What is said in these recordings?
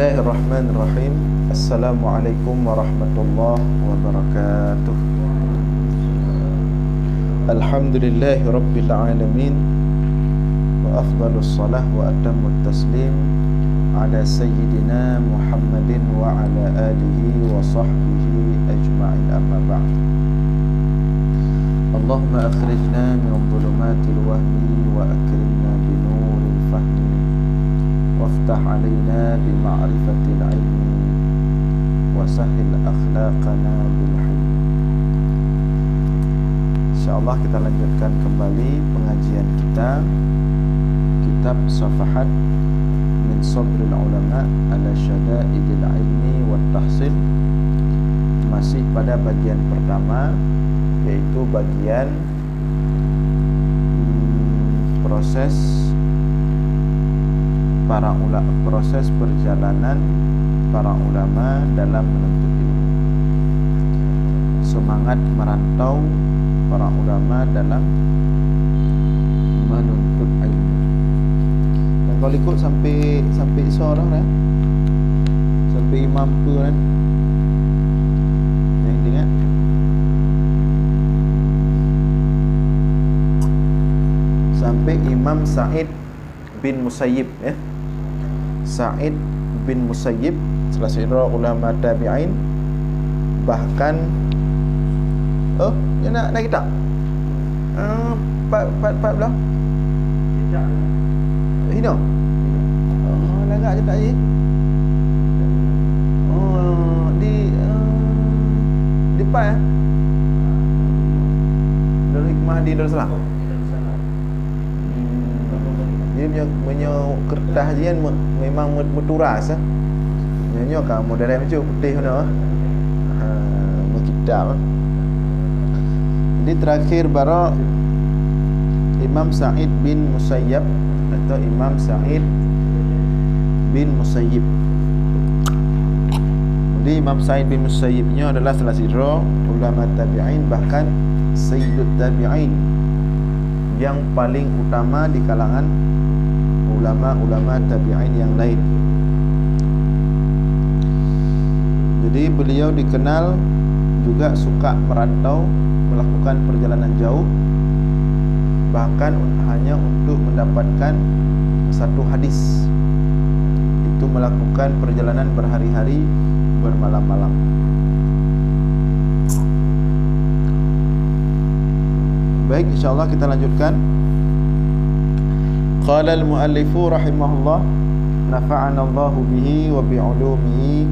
Bismillahirrahmanirrahim. Assalamualaikum warahmatullahi wabarakatuh. Alhamdulillahi rabbil alamin. Wa afdalus salah wa atammut taslim ala sayyidina Muhammadin wa ala alihi wa sahbihi ajma'in, amma ba'd. Allahumma akhrijna min dhulumatil wahmi wa akrimna bi nuril fahmi وافتح علينا بمعرفة العلم وسهل أخلاقنا بالحلم. InsyaAllah kita lanjutkan kembali pengajian kita, kitab Safahat min Sabril Ulama ala Syada'idil Ilmi wa Tahsil. Masih pada bagian pertama, yaitu bagian proses perjalanan para ulama dalam menuntut ilmu. Semangat merantau para ulama dalam menuntut ilmu. Dan kalau ikut sampai seorang kan, sampai imam tu kan, yang ingat sampai Imam Sa'id bin Musayyib, ya. Sa'id bin Musayyib, salah seorang ulama tabi'in. Bahkan dia nak kitab Pak belum? Tidak. Hino? Lagak je tak je? Di depan Darul Hikmah di Darul Salam. Dia punya kertas je kan memang berturas ah. Nyanyo kan model macam putih mana. Kitab. Jadi terakhir baru Imam Sa'id bin Musayyab atau Imam Sa'id bin Musayyib. Jadi Imam Sa'id bin Musayyibnya adalah salah satu ulama tabi'in, bahkan sayyidut tabi'in, yang paling utama di kalangan ulama-ulama tabi'in yang lain. Jadi beliau dikenal juga suka merantau, melakukan perjalanan jauh, bahkan hanya untuk mendapatkan satu hadis. Itu melakukan perjalanan berhari-hari, bermalam-malam. Baik, insyaAllah kita lanjutkan. Qala al-muallifu rahimahullah, nafa'ana Allahu bihi wa bi'ulumihi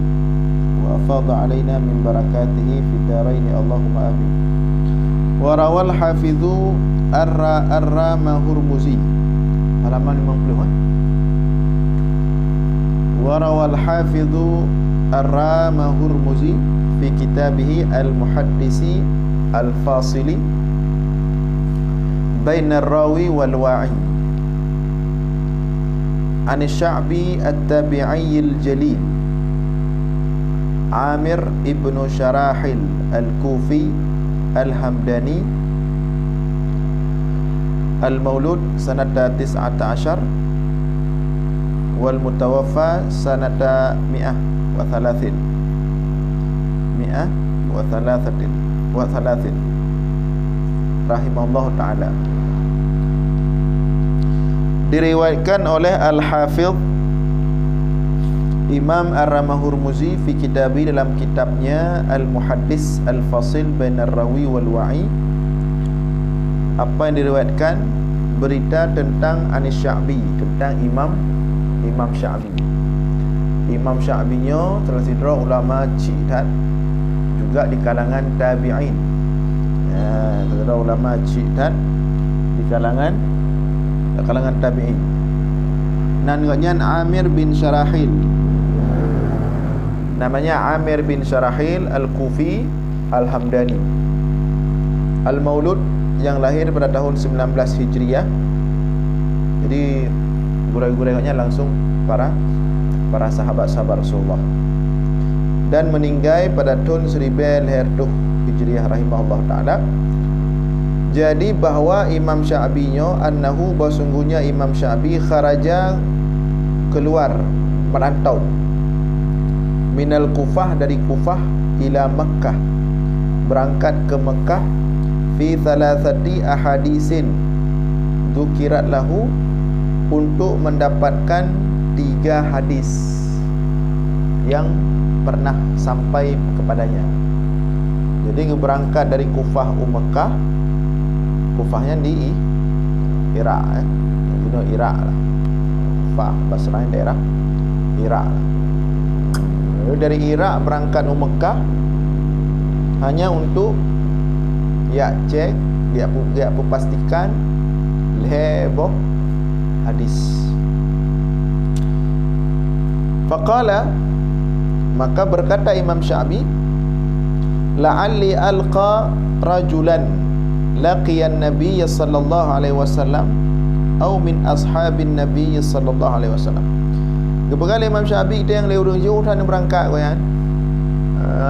wa afadha alaina min barakatihi fi daraini, Allahumma amin. Wa rawal hafidhu ar-rama hurmuzi, halaman 50. Wa rawal hafidhu ar-rama hurmuzi fi kitabihi al-muhaddisi al-fasili baina ar-rawi wal-wa'i an Sya'bi at-tabi'i al-jalil Amir ibn Sharahil al-Kufi al-Hamdani al-Maulud sanata 19 wal mutawaffa sanata 130 rahimahullah ta'ala. Diriwayatkan oleh Al-Hafidh Imam Ar-Rama Hurmuzi fi kitabi, dalam kitabnya Al-Muhaddis Al-Fasil Bainar Rawi wal Wa'i. Apa yang diriwayatkan? Berita tentang Anis Sya'bi, tentang Imam Sya'bi. Imam Sya'binya salah satu ulama ijtihad juga di kalangan tabi'in. Salah ulama ijtihad di kalangan tabi'in. Namanya Amir bin Sharahil. Namanya Amir bin Sharahil al-Kufi al-Hamdani. Al-Maulud, yang lahir pada tahun 19 Hijriah. Jadi gurai-gurainya langsung para sahabat-sahabat Rasulullah. Dan meninggal pada tahun 1000 Hijriah rahimahullah ta'ala. Jadi bahawa Imam Sya'binya annahu, bahwa sungguhnya Imam Sya'bi kharaja, keluar, merantau. minal Kufah, dari Kufah, ila Makkah, berangkat ke Mekah, fi thalathati ahadisin dzukirat lahu, untuk mendapatkan 3 hadis yang pernah sampai kepadanya. Jadi berangkat dari Kufah Mekah. Kufahnya di Iraq, Iraq lah. Kufah, Basrah daerah Iraq lah. Lalu dari Iraq berangkat Mekah hanya untuk cek, dia pastikan leboh hadis. Faqala, maka berkata Imam Syafi'i, la'alli alqa rajulan laqiyan Nabiy sallallahu alaihi wasallam atau min ashabin Nabiy sallallahu alaihi wasallam. Kebegal Imam Syafi'i kita yang lewat jauh tan berangkat kan.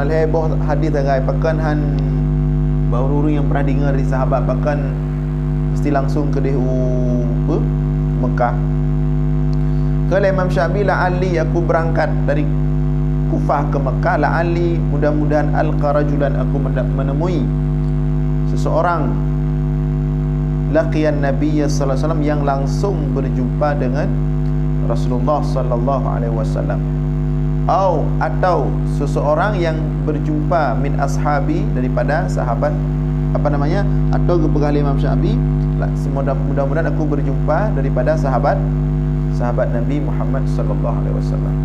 Leboh hadis agai pakan han baru yang pernah dengar dari sahabat, pakan mesti langsung ke Mekah. Kalau Imam Syafi'i, la'alli, aku berangkat dari Kufah ke Mekah, la'alli, mudah-mudahan alqa rajulan, aku menemui seseorang, laqiyan Nabiy sallallahu alaihi wasallam, yang langsung berjumpa dengan Rasulullah sallallahu alaihi wasallam, atau seseorang yang berjumpa min ashabi, daripada sahabat, atau kebegal Imam Syafi'i, mudah-mudahan aku berjumpa daripada sahabat Nabi Muhammad sallallahu alaihi wasallam.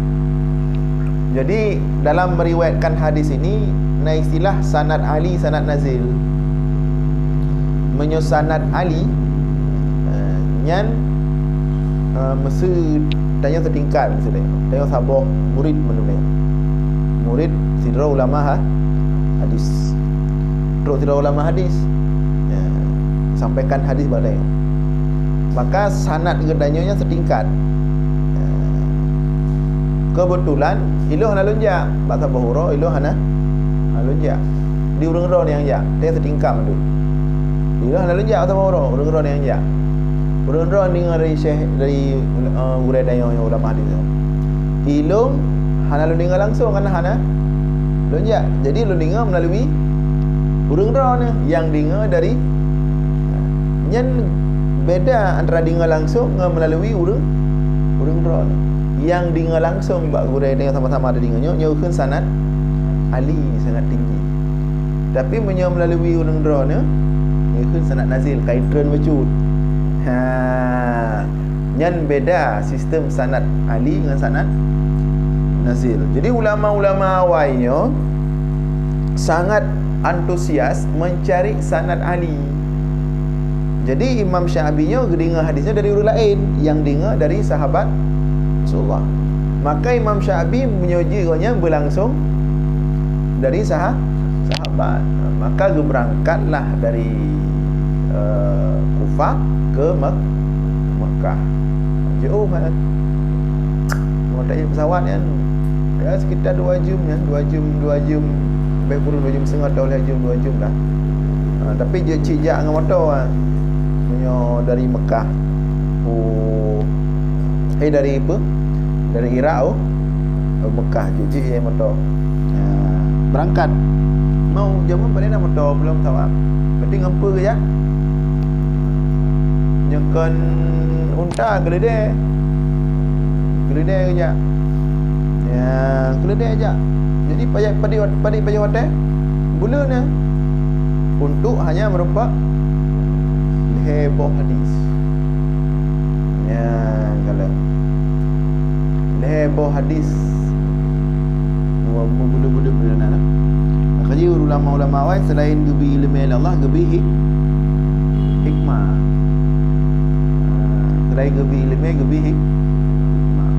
Jadi dalam meriwayatkan hadis ini, istilah sanad Ali, sanad nazil. Sanad Ali nyan mesti tanya setingkat, misalnya tanya sabah murid menulis, murid sidra ulama hadis, terus sidra ulama hadis sampaikan hadis badai, maka sanad kedanyanya setingkat. Kebetulan iluh hana lunjak bahasa bahura, iluh hana lunjak di urang-urang yang jak dia setingkat tu. Iluh hana lunjak bahasa bahura, urang-urang yang jak, urang-urang dengar dari syekh, dari urai dayang ulama hadis. Iluh hana lu dengar langsung kerana hana lunjak, jadi lu dengar melalui urang-urang yang dengar dari nyen. Beda antara dengar langsung dengan melalui urang-urang. Yang dengar langsung bak gurai dengan sama-sama ada dengarnya, nyaukeun sanad Ali sangat tinggi. Tapi melalui urang-urang nyaukeun sanad nazil, kaitran bacut. Nyan beda sistem sanad Ali dengan sanad nazil. Jadi ulama-ulama awalnya sangat antusias mencari sanad Ali. Jadi Imam Syafi'i dengar hadisnya dari orang lain yang dengar dari sahabat Rasulullah. Maka Imam Syafi'i menyujikannya berlangsung dari sahabat. Maka berangkatlah dari Kufah ke Mekah. Jauh kan. Mau tak pesawat kan. Ya sekitar 2 jam kan, 2 jam. Lebih kurang 2 jam setengah atau 2 jam lah. Tapi je cijak dengan motor kan. Dari Mekah dari apa? Dari Iraq Mekah je yang motor berangkat. Mau jam apa dia nak motor belum tahu. Berarti ngapa ke ya? Nyekan unta geledek ke je. Ya, geledek aja. Jadi padi hotel bulan untuk hanya merupakan heboh hadis. Ya, kalau heboh hadis bulu-bulu nak. Makanya ulama-ulama awal selain gebi ilmu Allah, gebi hikmah. Selain gebi ilmu, gebi hikmah.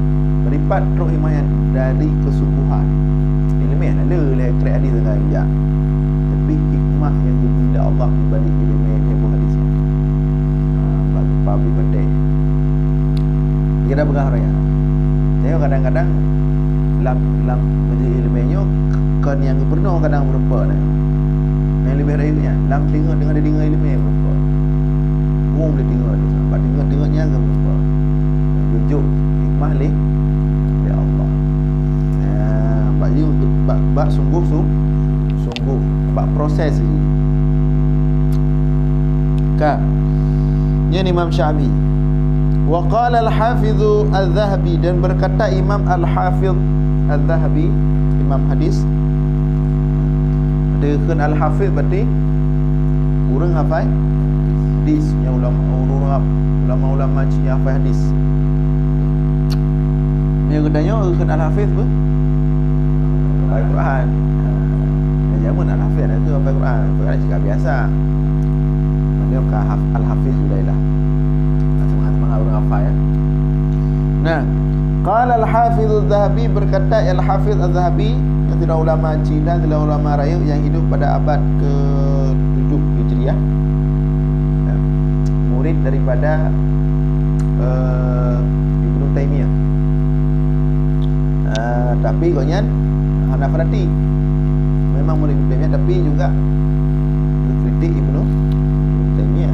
Meripat terus himayan dari kesungguhan. Ilmu lah le kreat hadis dengan ya. Tapi hikmah yang gebi Allah di balik ilmu heboh hadis. Public birthday kita pegang raya. Saya kadang-kadang lam majlis ilmiahnya kan yang gubernur kadang berupa ni. Yang lebih rayunya lam dengar dia dengar ilmiah berupa. Boleh dengar tu sampai dengarnya ke berupa. Tujuh hikmah li ya Allah. bak dia bak sungguh bak proses je. Kan? Ini Imam Syafi'i. Wa qala al-Hafiz al-Zahabi, dan berkata Imam al-Hafiz al-Zahabi, imam hadis. Ada kan al-Hafiz berarti orang hafal hadis, yang ulama yang hafal hadis. Yang katanya kan al-Hafiz apa? Al-Quran. Jamun al-Hafiz itu hafal Quran. Quran cakap biasa. Dia ke al-Hafiz sudahlah. Semangat orang hafal ya. Nah, qala al-Hafiz al-Zahabi, berkata al-Hafiz al-Zahabi, yang tidak ulama Cina, tidak ulama raya yang hidup pada abad ke-7 Hijriah. Ya. Murid daripada Ibnu Taimiyah. Tapi koknya Hanafi. Memang murid Ibnu Taimiyah, tapi juga kritik Ibnu Taimiyah.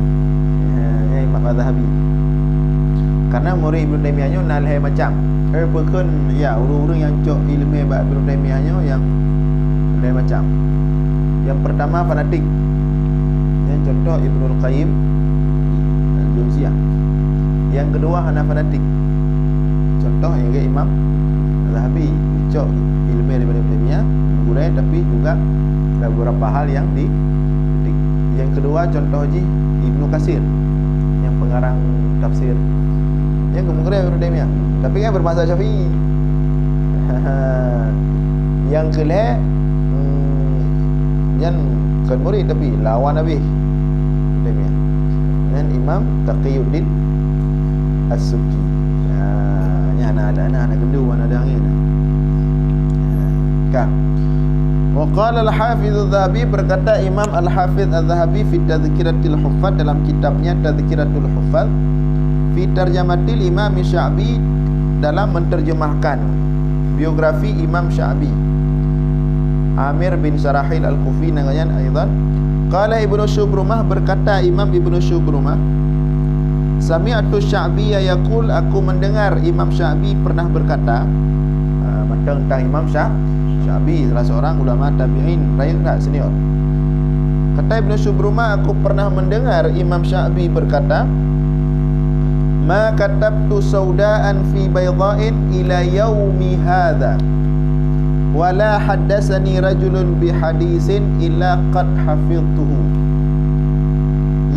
Imam al-Zahabi. Karena murid Ibnu Taimiyahnya nalai macam bukan ya orang-orang yang cok ilmu bab Ibnu Taimiyahnya yang nalai macam. Yang pertama fanatik. Yang contoh Ibnu Qayyim al-Jauziyah. Yang kedua hana fanatik. Contoh yang Imam al-Zahabi cok ilmu daripada Ibnu Taimiyah, gurai, tapi juga ada beberapa hal yang dikritik. Yang kedua contoh Ibnu Katsir yang pengarang tafsir. Yang kemudian Ibnu Taimiyah, tapi kan bermazhab Syafi'i. Yang kelih yang kan murid tapi lawan Nabi Taimiyah. Dan Imam Taqiyuddin As-Subki. Ni anak gendu ada angin. Kan. Wa qala al-Hafiz al-Zahabi, berkata Imam al-Hafiz al-Zahabi fi Tadhkiratul Huffaz, dalam kitabnya Tadhkiratul Huffaz, fi tarjamatil Imam Sya'bi, dalam menterjemahkan biografi Imam Sya'bi, Amir bin Sarahil al-Kufi nangayan aidan. Qala Ibnu Syubrumah, berkata Imam Ibnu Syubrumah, sami'tu Sya'bi yaqul, aku mendengar Imam Sya'bi pernah berkata, tentang Imam Sya'bi, salah seorang ulama tabi'in raya tak senior. Kata Ibnu Syubrumah, aku pernah mendengar Imam Sya'bi berkata, ma katabtu saudaan fi baydha'in ila yaumi hadha wala haddatsani rajulun bi hadisin illa qad hafidtuhu.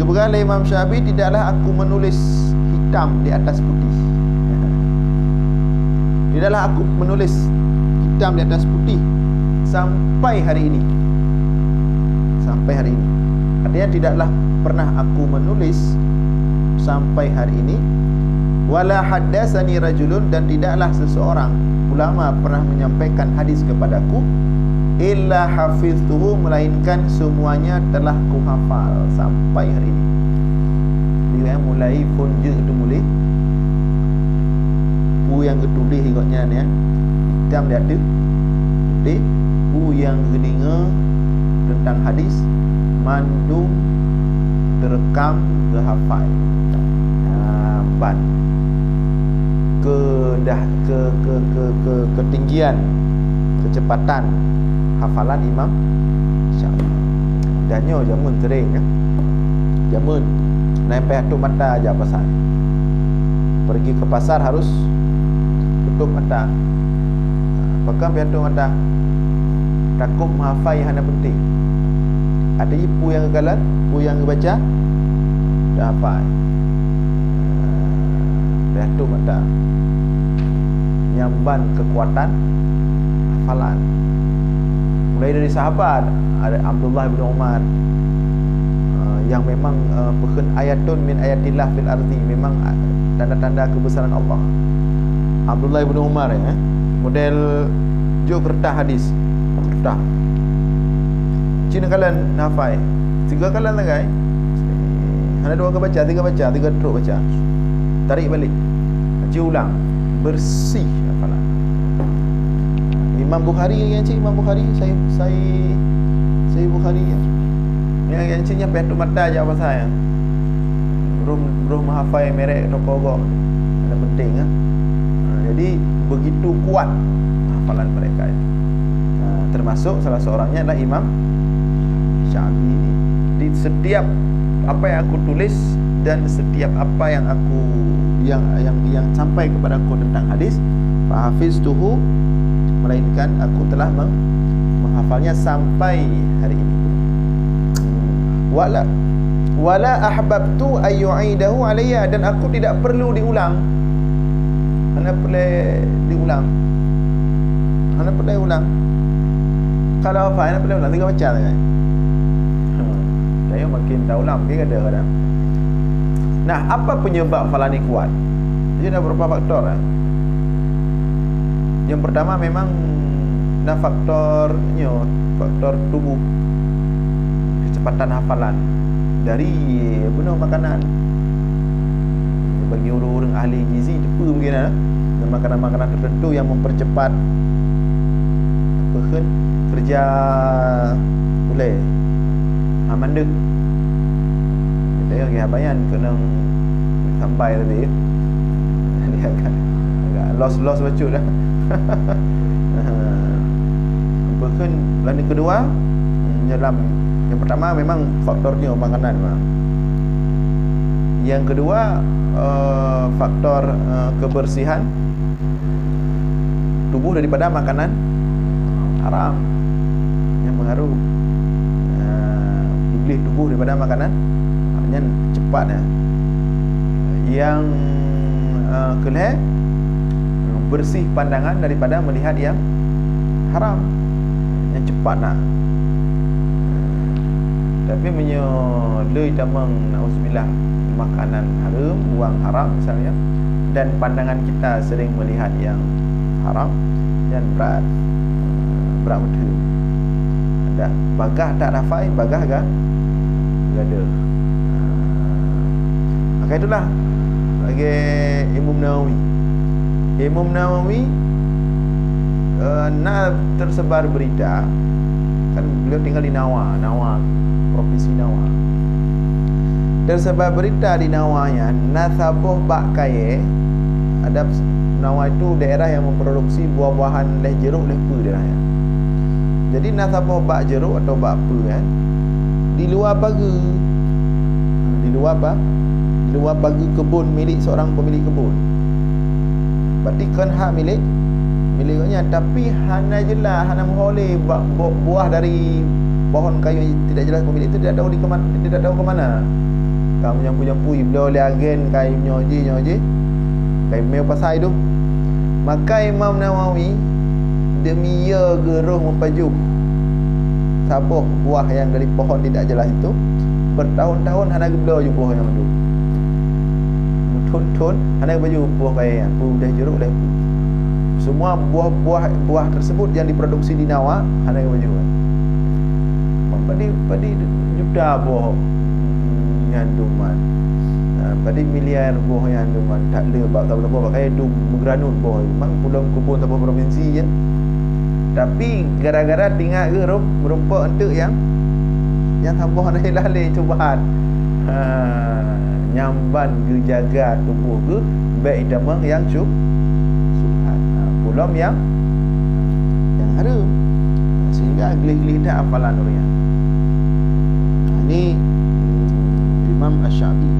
Berkata Imam Sya'bi, tidaklah aku menulis hitam di atas putih. Tidaklah aku menulis hitam di atas putih sampai hari ini. Sampai hari ini. Artinya tidaklah pernah aku menulis sampai hari ini. Wala haddatsani rajulun, dan tidaklah seseorang ulama pernah menyampaikan hadis kepadaku, illa hafiztuhu, melainkan semuanya telah kuhafal sampai hari ini. Dia mulai pun je tu mulai pu yang ketulis ikutnya ni hitam dia ada di pu yang kedinga tentang hadis mandung terekam kehafal. Ban ketinggian kecepatan hafalan Imam Syafi'i. Danyo jamun sering kan. Jamun nempel tutup mata aja pasal. Pergi ke pasar harus tutup mata. Pegang biar tutup mata. Takut menghafal yang hanya penting. Ada ipu yang kekalan, ipu yang baca dah hafal. Biar tutup mata. Nyamban kekuatan hafalan. Mulai dari sahabat ada Abdullah bin Umar, yang memang bukan ayatun min ayatillah fil ardi, memang tanda-tanda kebesaran Allah. Abdullah bin Umar ya, model jo kertas hadis. Kertas. Cina kalan hafal. 3 kalan lagai. Ada 2 ke baca, 3 baca, 3 terus baca. Tarik balik. Baca ulang. Bersih hafalan. Imam Bukhari yang cik, Imam Bukhari saya Bukhari ya. Yang ciknya petu mata aja apa saya. Belum menghafal merek rokok. Ada penting kan. Jadi begitu kuat hafalan mereka ini. termasuk salah seorangnya adalah Imam Syafi'i ini. Di setiap apa yang aku tulis dan setiap apa yang aku yang sampai kepada aku tentang hadis, fa hafiztuhu, melainkan aku telah menghafalnya sampai hari ini. Wala ahbabtu ayyu'idahu alayya, dan aku tidak perlu diulang. Ana perlu diulang. Kalau apa ana perlu ulang, tinggal baca kan. Saya makin tak ulang dia ada kadang. Nah, apa penyebab hafalan ni kuat? Dia ada beberapa faktor. Yang pertama memang ada faktornya, faktor tubuh, kecepatan hafalan dari guna makanan. Bagi orang-orang ahli gizi Jepun mungkin ada makanan-makanan tertentu yang mempercepat apa kan kerja boleh mandek. Kita yang bayan kena sampai tadi dia agak loss bacuk dah. Bahkan lain kedua dalam yang pertama memang faktornya makanan memang. Yang kedua faktor kebersihan tubuh daripada makanan haram yang mengaruh iblis tubuh daripada makanan yang cepat ya. Yang kelih bersih pandangan daripada melihat yang haram yang cepat nak. Tapi menyoloi damang nauzubillah makanan haram, buang haram misalnya, dan pandangan kita sering melihat yang haram dan berat betul. Ada bagah tak rafai, bagah ke ada. Maka itulah bagi Imam Nawawi nak tersebar berita, kan beliau tinggal di Nawa, provinsi Nawa. Tersebar berita di Nawanya, Nasaboh Bakkaya, ada Nawa itu daerah yang memproduksi buah-buahan leh jeruk, leh pe dia ya. Jadi Nasaboh bak jeruk atau bak pe kan, di luar pagar. Di luar apa? Di luar pagar kebun milik seorang pemilik kebun. Berarti kan hak miliknya, tapi hana jelas, hana boleh buah dari pohon kayu tidak jelas pemilik itu tidak tahu di kemana, tidak tahu ke mana. Kamu yang punya beliau oleh agen kayu nyoji kayu meo pasai tu. Maka Imam Nawawi demi ya geruh mempaju sabuh buah yang dari pohon tidak jelas itu bertahun-tahun hana geblo je buah yang tu. Tun hana baju buah kayu dah jeruk dah. Semua buah tersebut yang diproduksi di Nawa hana baju. Padi juta buah yanduman. Padi miliar buah yanduman tak le bak berapa pakai dum bergranul buah. Memang pulau kebun atau provinsi je. Tapi gara-gara tinggal ke merupa untuk yang tambah lale cubaan. Nyamban ke jaga tubuh ke baik damang yang subhan. Pulau yang harum. Sehingga gelih-gelih dah hafalan orang. Ini Imam Asy-Syafi'i.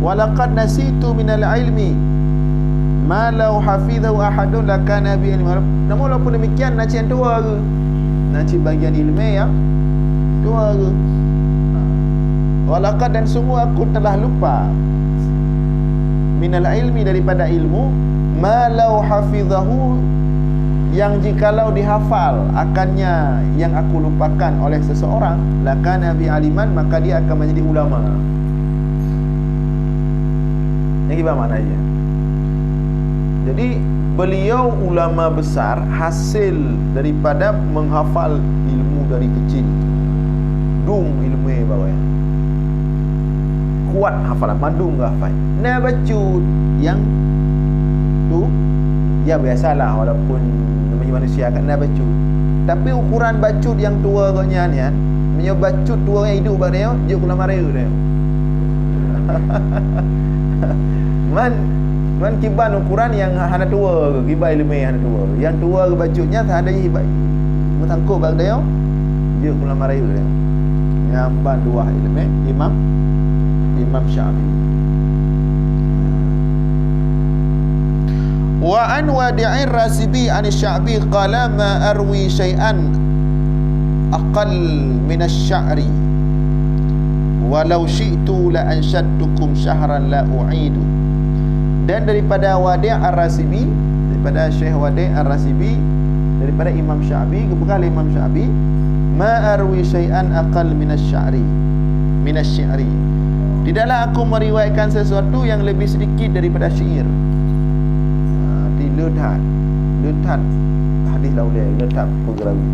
Walaqad nasitu minal ilmi ma law hafizahu ahadun lakana bi ilmi. Namun walaupun demikian naci yang tua ke, naci bagian ilmu yang tua ke. Walaqad, dan sungguh aku telah lupa minal ilmi, daripada ilmu, ma law hafizahu, yang jikalau dihafal akannya yang aku lupakan oleh seseorang, lakana bi aliman, maka dia akan menjadi ulama. Ini gimana maknanya? Jadi beliau ulama besar hasil daripada menghafal ilmu dari kecil. Dum ilmu bawah. Kuat hafalan, mandung hafal. Nah bacut yang tu ya biasalah, walaupun namanya manusia kan nak bacut. Tapi ukuran bacut yang tua katnya ni kan, punya bacut tua yang hidup pada dia, dia kena marah dia. Man kiban ukuran yang hana tua ke, kiban ilmu hana tua. Yang tua ke bacutnya tak ada hibat. Metangkuk bag dia dia ulama raya dia nyamban dua ilmu Imam Syafi'i. Wa an Wadi'ir Rasibi an Syafi'i qala ma arwi syai'an aqall min asy-sya'ri walau syi'tu la ansyadtukum syahran la u'idu. Dan daripada Wadi' Ar-Rasibi, daripada Syekh Wadi' Ar-Rasibi, daripada Imam Syafi'i, kebekal Imam Syafi'i, ma arwi syai'an aqall min asy-sya'ri min asy-syi'ri. Tidaklah aku meriwayatkan sesuatu yang lebih sedikit daripada syair. Letat hadis laulia, letat perawi.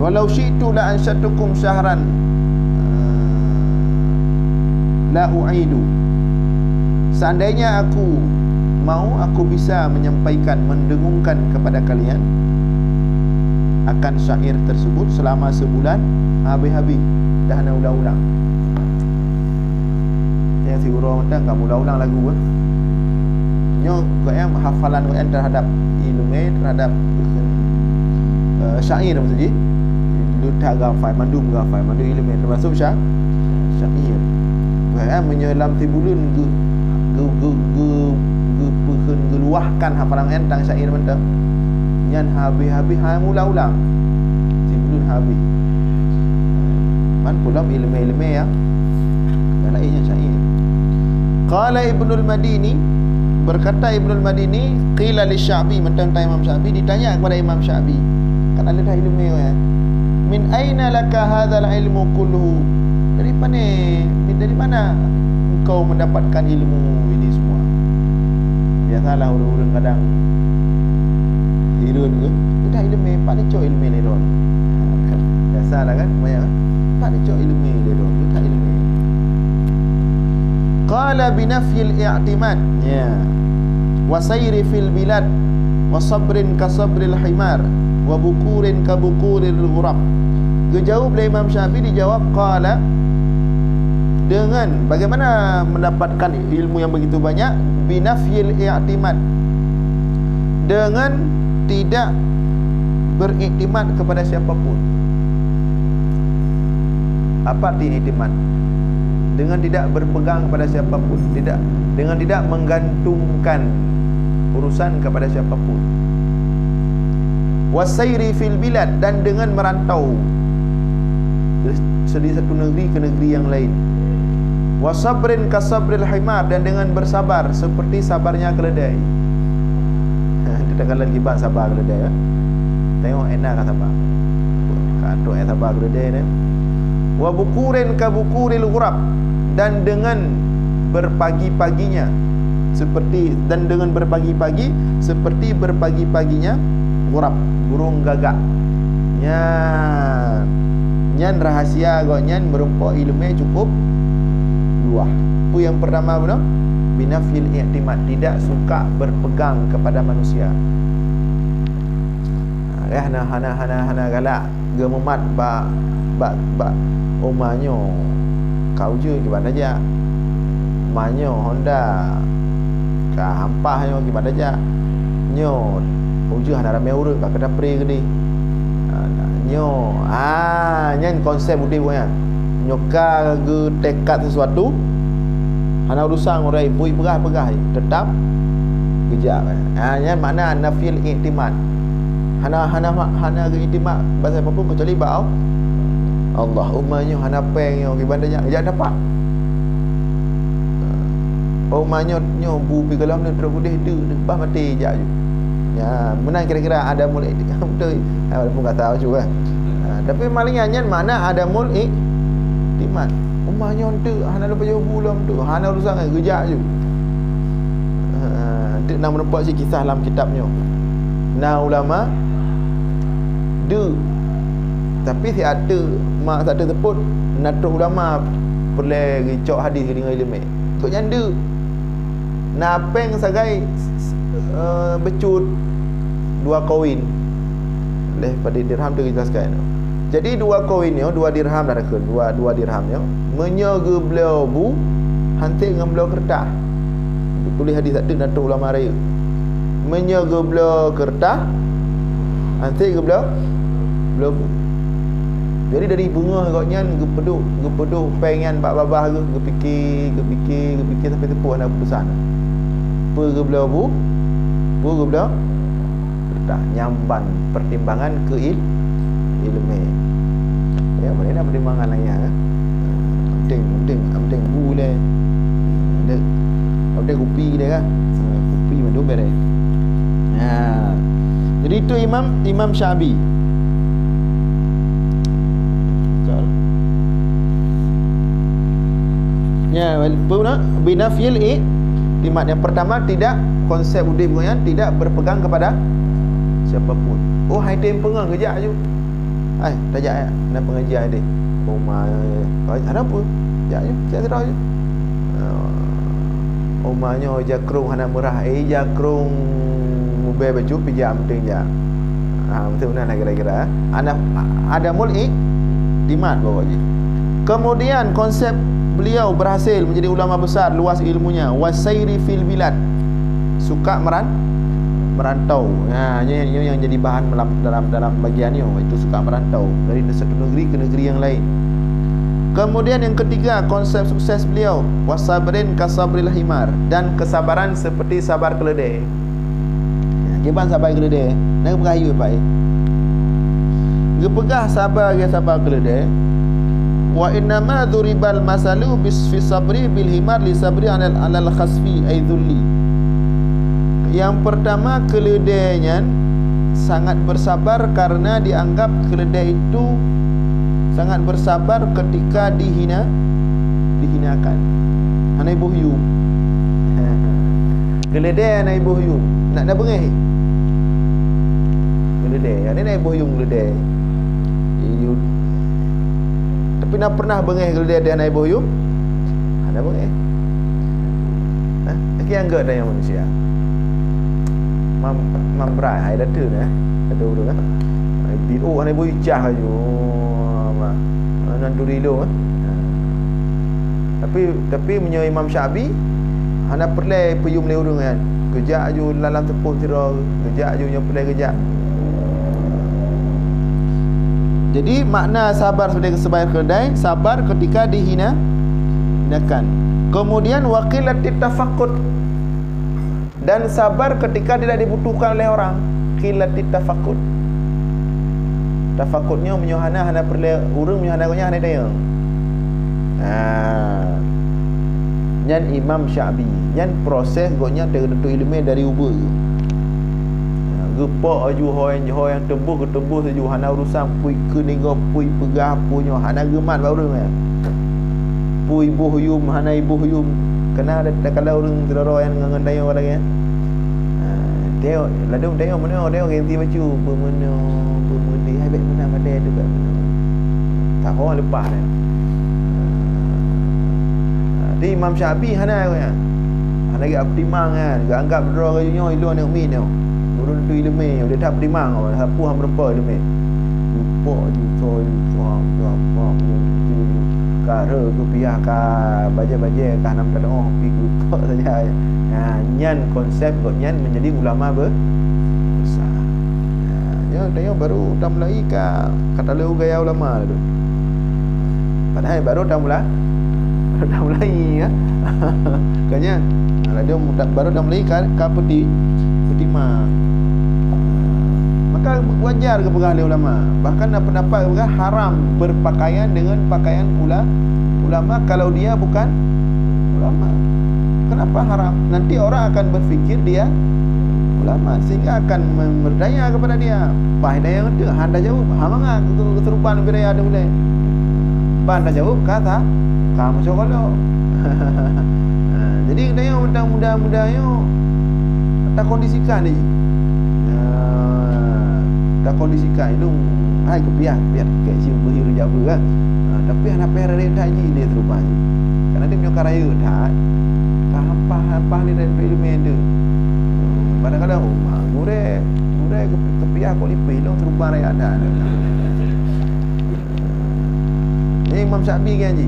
Walau syi'tu la ansyatukum syahran la u'idu. Seandainya aku mau, aku bisa menyampaikan, mendengungkan kepada kalian akan syair tersebut selama sebulan, habis-habis dah nak ulang-ulang. Yang si urang dah kamu ulang-ulang lagu ke? Nyo yang hafalan Quran terhadap ilmu, terhadap syair maksudnya. Lutak gafai, mandum ilmu termasuk syair. Kan menyelam tibulun geluahkan hafalan Quran tentang syair mentang. Nyan habis-habis hang ulang-ulang. Tibulun habis. Man pula ilmu ya. Dan lainnya syair. Qala Ibnul Madini, berkata Ibnul Madini, qila li Syafi'i, mentang Imam Syafi'i, ditanya kepada Imam Syafi'i, kan ada dah ilmu ya, min aina laka hadzal ilmu kulluhu, dari mana engkau mendapatkan ilmu ini semua? Biasalah orang-orang kadang hirun ke, dah ilmu pak ni cok ilmu ni don. Biasalah kan, banyak pak ni cok ilmu ni don, dah ilmu. Qala binafyil i'timad, ya, wa sayri fil bilad, wa sabrin ka sabril himar, wa bukurin ka bukuril ghurab. Dijawab oleh Imam Syafi'i, dijawab qala, dengan bagaimana mendapatkan ilmu yang begitu banyak, binafyil i'timad, dengan tidak beriktimad kepada siapapun. Apa arti iktimad? Dengan tidak berpegang kepada siapapun, dengan tidak menggantungkan urusan kepada siapapun. Wasairi fil bilad, dan dengan merantau dari satu negeri ke negeri yang lain. Wasabrin kasabril himar, dan dengan bersabar seperti sabarnya keledai. Kita kan lagi bahas sabar keledai ya. Tengok enak kan sabar. Katok yang sabar keledai ni. Wa bukurin ka bukuril ghurab, dan dengan berpagi-paginya seperti, dan dengan berpagi-pagi seperti berpagi-paginya ghurab, burung gagak. Nyan rahasia agak nyan merupakan ilmu cukup luah. Itu yang pertama benar, binafil i'timad, tidak suka berpegang kepada manusia. Hana galak gememat ba omanyo kau je gimana aja, manyo Honda ka hampahnya gimana aja, nyo uju hana ramai urang ka kedapre gede nyo nyan konsep udih punya nyoka ge tekad sesuatu hana urusan orang ibu pegah tetap kejap nyan makna nafil i'timad, hana ge i'timad bahasa apa pun kecuali bau Allah umanya hana peng yo ibadahnya ya dapat. Umanya nyo bu pi kalam ni terus deh pas mati je. Ya, menang kira-kira ada mulai betul. Walaupun enggak tahu juga. Tapi malingnya nyan mana ada mulai timat. Umanya tu hana lupa jauh bulam tu. Hana urusan kerja je. Dia nak menepuk si kisah dalam kitabnya. Nah ulama tapi si ada mak tak ada teput natuh ulama perle ricok hadis dengan ilmu kok nyanda napeng sagai becut dua koin leh pada dirham tu dijelaskan. Jadi dua koin ni, dua dirham dah ke dua dirham ni menyaga beliau bu hantik dengan beliau kertas. Tulis hadis tak ada natuh ulama raya menyaga beliau kertas hantik ke beliau belabu. Jadi dari bunga agaknya gepeduk pengen bak babah ke fikir sampai tepuh nak pesan. Pe belabu, bu belabu. Dah nyamban pertimbangan ke ilmu. Ya, mana nak pertimbangan lain ya. Penting bu le. Ada kopi dia kan. Kopi mana tu beres. Jadi itu Imam Syafi'i. Ya, walaupun binafil iktimat. Yang pertama, tidak konsep udip yang tidak berpegang kepada siapapun. Oh, hai tem pengang kejap je. Hai, tajak ya. Nak pengajian dia. Oh my. Ada apa? Kejap je. Saya terus je. Omanya jakrung hana merah. Jakrung mobil baju pijak penting je. Betul benar kira-kira. Ada mul'i iktimat bawa lagi. Kemudian konsep beliau berhasil menjadi ulama besar, luas ilmunya, wasairi fil bilad, suka merantau. Ini yang jadi bahan dalam bagian ini, itu suka merantau dari satu negeri ke negeri yang lain. Kemudian yang ketiga, konsep sukses beliau, wasabrin kasabril himar, dan kesabaran seperti sabar keledai. Gimana sabar keledai? Nak berkayu baik. Gepegah sabar keledai. Wa innama duribal masalu fi sabri bil himar li sabri alal khasfi ay dhulli. Yang pertama, keledainya sangat bersabar karena dianggap keledai itu sangat bersabar ketika dihinakan. Anai buhyu. Keledai anai buhyu. Nak bengih. Keledai, anai buhyu keledai. Tapi nak pernah bengih keledai dia naik boyum? Ada bengih. Lagi yang enggak ada yang manusia. Berat, hai data ni. Ada urut kan. BO naik boyum cah aja. Nan turilo. Tapi menyo Imam Syafi'i hana perle peyum le urung kan. Gejak aju lalam tepuh tira, gejak aju nyopelai gejak. Jadi makna sabar sebagai kesabaran keledai, sabar ketika dihinakan. Kemudian waqilatit tafakkud, dan sabar ketika tidak dibutuhkan oleh orang. Qilatit tafakkud. Tafakudnya menyohana hana perlu urang menyohana gonya hana daya. Nyan Imam Syafi'i, nyan proses gonya tentu ilmu dari ubur. Gepak aju hoy yang tembus aju hana urusan pui keninga pui pegah punya hana gemat ba urang pui buhyum hana ibuhyum kena ada kalau urang teroro yang ngan dayo lagi dia ladung dayo mana dia ganti baju pemudi habis mana pada tu kat mana tak orang lepas dia. Di Imam Syafi'i hana lagi optimang kan anggap dro kajunya ilu nak min tau. Urun tu ilmu dia tak perimang apa hang berapa ilmu lupa jutoi apa kara ke pihak ka baja-baja ka nam tadoh pi lupa saja. Nyan konsep nyan menjadi ulama besar. Dia baru dah mulai kata lu gaya ulama tu. Padahal baru dah mulai ya. Kanya dia baru dah mulai ka petimang. Maka wajar kepegang oleh ulama. Bahkan pendapat kepegang haram berpakaian dengan pakaian ulama kalau dia bukan ulama. Kenapa haram? Nanti orang akan berfikir dia ulama sehingga akan berdaya kepada dia. Bah daya itu handa jawab, hamanga keterupan beraya ada boleh. Banda jawab kata kamu cokolo. Jadi daya mudah-mudahnya tak kondisikan ni. Tak kondisikan itu hai kebiar biar kayak siu berhiru jauh kan. Tapi anak pera dia tak ji dia terupan. Karena dia punya karya tak hampa ni dari ilmu dia. Kadang-kadang gure kebiar kau lipih long terupan raya ada. Ini Imam Syafi'i kan ji.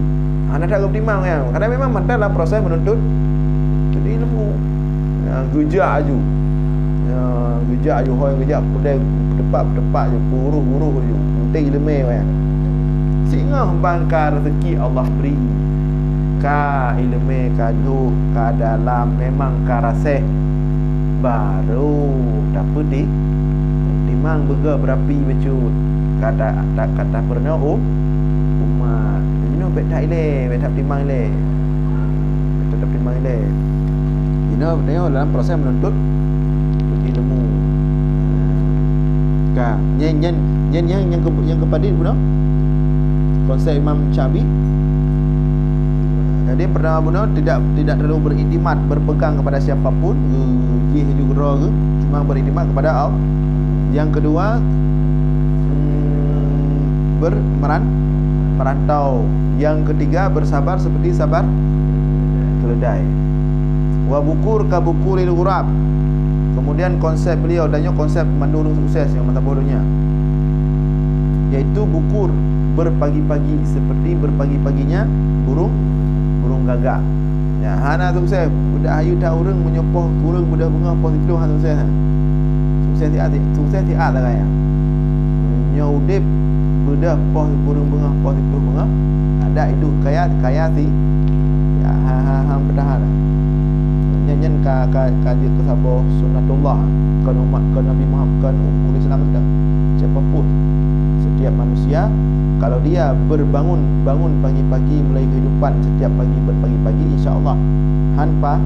Anak tak optimal kan. Karena memang mantan dalam proses menuntut ilmu. Gejak aju. Gejak ayuh gejak pedai tepat je buruh je penting lemeh kan. Sehingga bangkar rezeki Allah beri ka ilmu ka du ka dalam memang ka rasih baru dapat dimang bega berapi becut kata pernah umat ini bet tak ile bet tak timang ile tetap timang ile ini tengok dalam proses menuntut ilmu ka yang kepada itu konsep Imam Syafi'i. Jadi pertama benar tidak terlalu beriktimat berpegang kepada siapapun, gih juga ke, cuma beriktimat kepada Allah. Yang kedua merantau. Yang ketiga bersabar seperti sabar keledai. Wa bukur ka bukuril ghurab. Kemudian konsep beliau adanya konsep mendorong sukses yang mata bodohnya, yaitu bukur berpagi-pagi seperti berpagi-paginya burung gagak. Ya, hana sukses budak ayu tak urang menyopoh kurang budak bunga positif hana sukses. Sukses ti ada kaya. Nyaudip budak poh kurang bunga positif bunga ada hidup kaya si ya bertahan. Nyanyian kaji kesabar sunnatullah kan umat kan Nabi Muhammad kan umat Islam dah. Siapapun setiap manusia kalau dia bangun pagi-pagi mulai kehidupan setiap pagi berpagi-pagi insya-Allah hanpa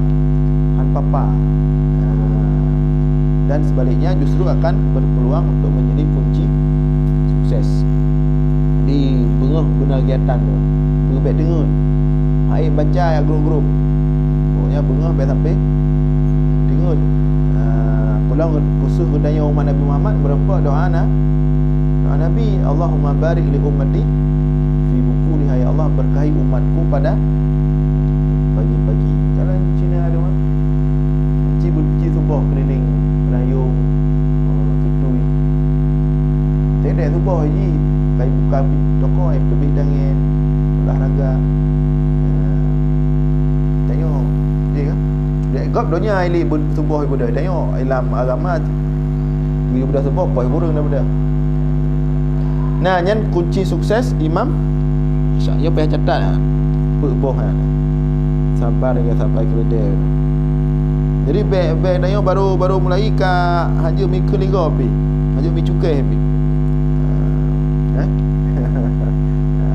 dan sebaliknya justru akan berpeluang untuk menjadi kunci sukses di bengah guna kegiatan tu berbet dengar hai baca ya grup-grup pokoknya bengah baik sampai dengar pulang khusus kedaya umat Nabi Muhammad berapa doa Nabi Allahumma barik li ummati fi bukuliha ya Allah berkahi umatku pada pagi-pagi. Kalau Cina ada mah ci subuh keliling Penayung situ. Tidak subuh haji kai buka toko ai pergi dangin olahraga. Tengok je kan. Dia gap dunia ili subuh ibu dah. Tengok ilmu agama bila budak subuh apa burung dah budak. Nah, yang kunci sukses Imam Syafi'i payah catat boh sabar dengan sabar kerja. Jadi baik dayo baru mulai ka haja mikir liga api. Haja mi cukai api.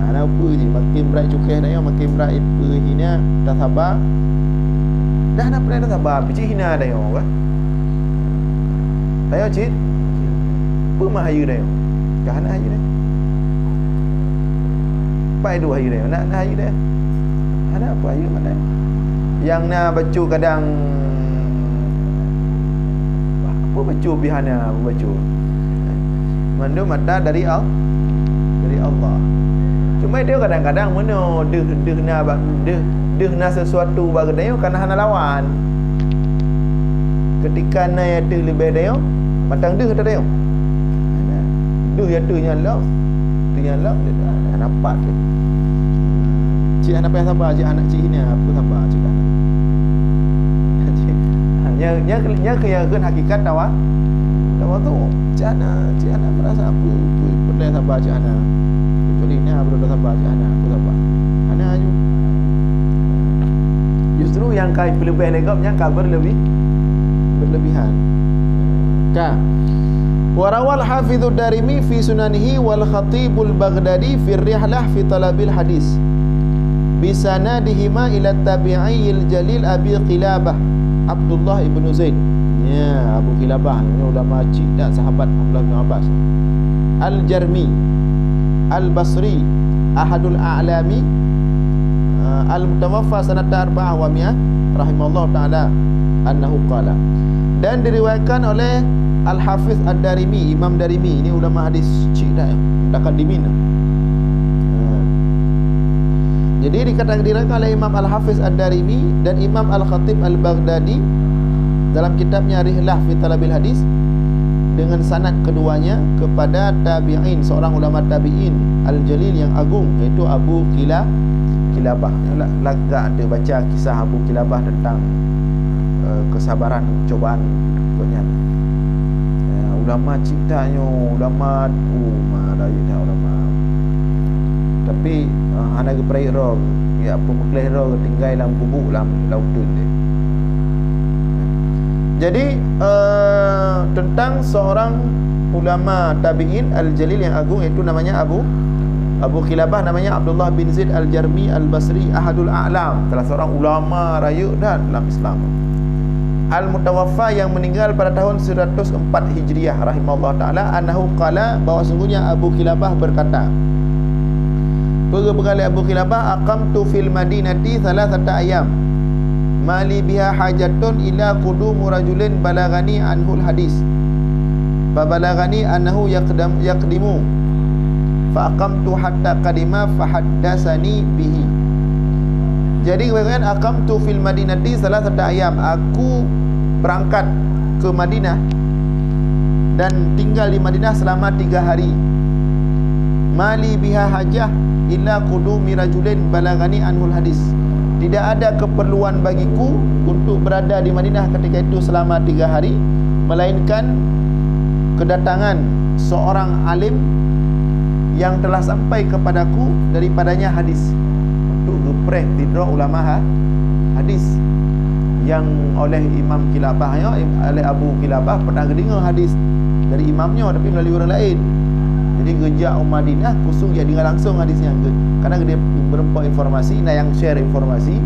Ana apa je makin berat cukai dayo makin berat itu hina dah sabar. Dah nak pernah dah sabar pici hina dayo kan. Dayo cit. Pemah hayu dayo. Kahana hayu dayo. Pai dua hayu dia nak hayu dia ada apa hayu mana yang nak baca kadang apa baca bihana baca manda mata dari Allah cuma dia kadang-kadang mana deh nak sesuatu bagi dia kerana hana lawan ketika nak ada lebih dia matang deh kata dia deh ya tu nyala dia nampak dia. Cik anak payah sabar, cik anak cik ini apa sabar cik anak. Nya keyakin hakikat dakwah tu. Cik anak merasa apa benda sabar cik anak. Kecuali ni berdoa sabar cik anak, apa sabar. Anak aju. Justru yang kai lebih legap yang kabar berlebihan. Ka Warawal Hafidhu Darimi fi sunanihi wal Khatibul Baghdadi fi rihlah fi talabil hadis bisanadihima ila tabi'iyil jalil Abi Qilabah Abdullah ibn Zaid. Ya, Abu Qilabah ini ulama dan sahabat Abdullah bin Abbas. Al-Jarmi Al-Basri ahadul a'lami al-mutawaffa sanata 400 rahimahullah taala annahu qala. Dan diriwayatkan oleh Al-Hafiz Ad-Darimi, Imam Darimi, ini ulama hadis cik dah mutaqaddimin. Jadi dikatakan oleh Imam Al-Hafiz Ad-Darimi dan Imam Al-Khatib Al-Baghdadi dalam kitabnya Rihlah fi Talabil Hadis dengan sanad keduanya kepada tabi'in, seorang ulama tabi'in al-jalil yang agung, iaitu Abu Kilabah. Lagak ada baca kisah Abu Kilabah tentang kesabaran cobaan katanya. Ulama ciptanya, ulama marayu dah ulama. Tapi hana ke prairo ya pemukleh ro tinggal dalam bubuk dalam lautun dia. Jadi tentang seorang ulama tabi'in al-jalil yang agung, iaitu namanya Abu Kilabah, namanya Abdullah bin Zaid al-Jarmi al-Basri, ahadul a'lam, salah seorang ulama raya dan dalam Islam. Al-Mutawaffa, yang meninggal pada tahun 104 Hijriah, rahimahullah ta'ala, annahu qala, bahawa sungguhnya Abu Kilabah berkata, berkali Abu Kilabah, aqamtu fil madinati thalathata ayam mali biha hajatun ila qudumu rajulin balagani anhul hadis fa balagani annahu yaqdimu fa aqamtu hatta qadima fa haddasani bihi. Jadi kemudian aqamtu fil madinati thalathata ayam, aku berangkat ke Madinah dan tinggal di Madinah selama 3 hari. Mali biha hajah illa qudumi rajulin balagani anhul hadis, tidak ada keperluan bagiku untuk berada di Madinah ketika itu selama 3 hari, melainkan kedatangan seorang alim yang telah sampai kepadaku daripadanya hadis, untuk gepreh tidra ulama hadis yang oleh Imam Kilabah, oleh Abu Kilabah pernah dengar hadis dari imamnya tapi melalui orang lain. Jadi gejak Madinah kusung dia dengar langsung hadisnya, karena dia berempat informasi, yang share informasi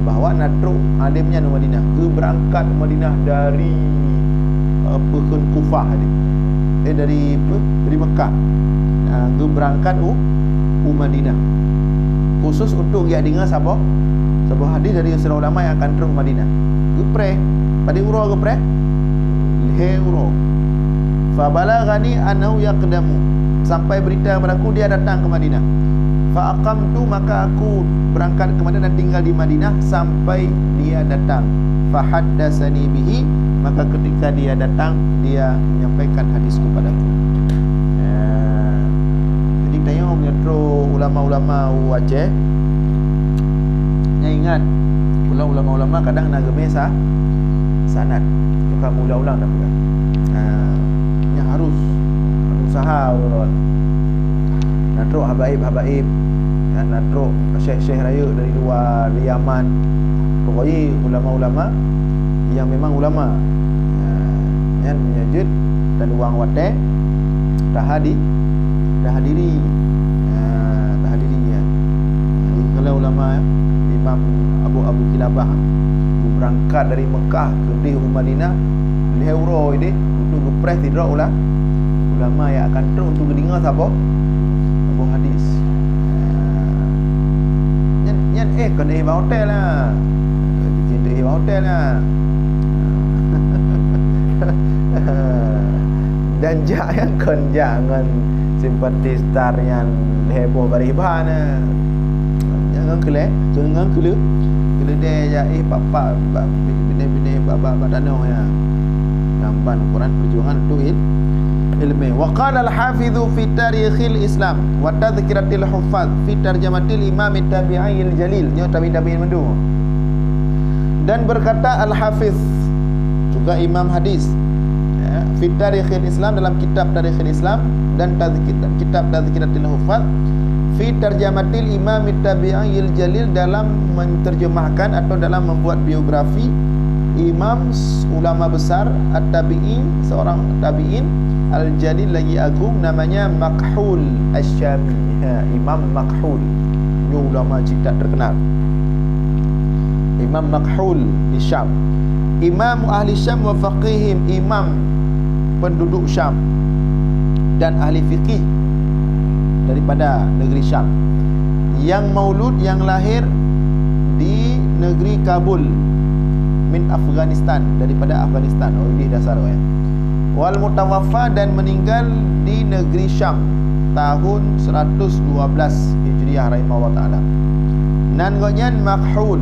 bahawa natru alimnya di Madinah, berangkat Madinah dari Kufah dari Mekah, berangkat Madinah khusus untuk dia dengar sebuah hadis dari seorang ulama yang akan terus Madinah. Gepreh pada urang gepreh leher urang. Fa balagani annahu yaqdamu, sampai berita kepadaku dia datang ke Madinah. Fa aqamtu, maka aku berangkat ke Madinah dan tinggal di Madinah sampai dia datang. Fa haddasani bihi, maka ketika dia datang dia menyampaikan hadis kepadaku. Jadi tanya menyetro ulama-ulama Aceh. Yang ingat ulama-ulama kadang nak gemesa sanad, bukan ulang-ulang dah pegang. Harus usaha ulun. Natruk habaib, natruk syekh-syekh raya dari luar, dari Yaman. Pokoknya ulama-ulama yang memang ulama, yang menyajud dan uang wate tahadiri. Tahadirinya. Kalau ulama Imam Abu Kilabah berangkat dari Mekah ke Madinah, leheuro ini untuk gepreh tidra ulama yang akan terus untuk dengar siapa hadis. Nyan kena hotel lah. Bikin hotel lah. Dan jangan simpati star yang heboh bariban. Jangan kele dia papa bini baba badano ya. Gambar Quran perjuangan untuk ilmu. Wa qala al-hafidhu fi tarikhil Islam wa tadhkiratil huffaz fi tarjamatil imam tabi'il jalil, nyo tabi'in mendu. Dan berkata al-hafiz juga imam hadis, fi tarikhil Islam, dalam kitab tarikhil Islam, dan kitab tadhkiratil huffaz fi tarjamatil imam tabi'il jalil, dalam menterjemahkan atau dalam membuat biografi imam ulama besar at-tabi'in, seorang tabi'in al-jalil lagi agung, namanya Makhul Asy-Syami. Imam Makhul, ini ulama cipta terkenal. Imam Makhul di Syam, imam ahli Syam wa faqihim, imam penduduk Syam dan ahli fiqih daripada negeri Syam, yang maulud, yang lahir di negeri Kabul min Afghanistan, daripada Afghanistan. Ini dasar ya. Wal mutawaffa, dan meninggal di negeri Syam tahun 112 Hijriah, rahimahullah taala. Nan gonyan Makhul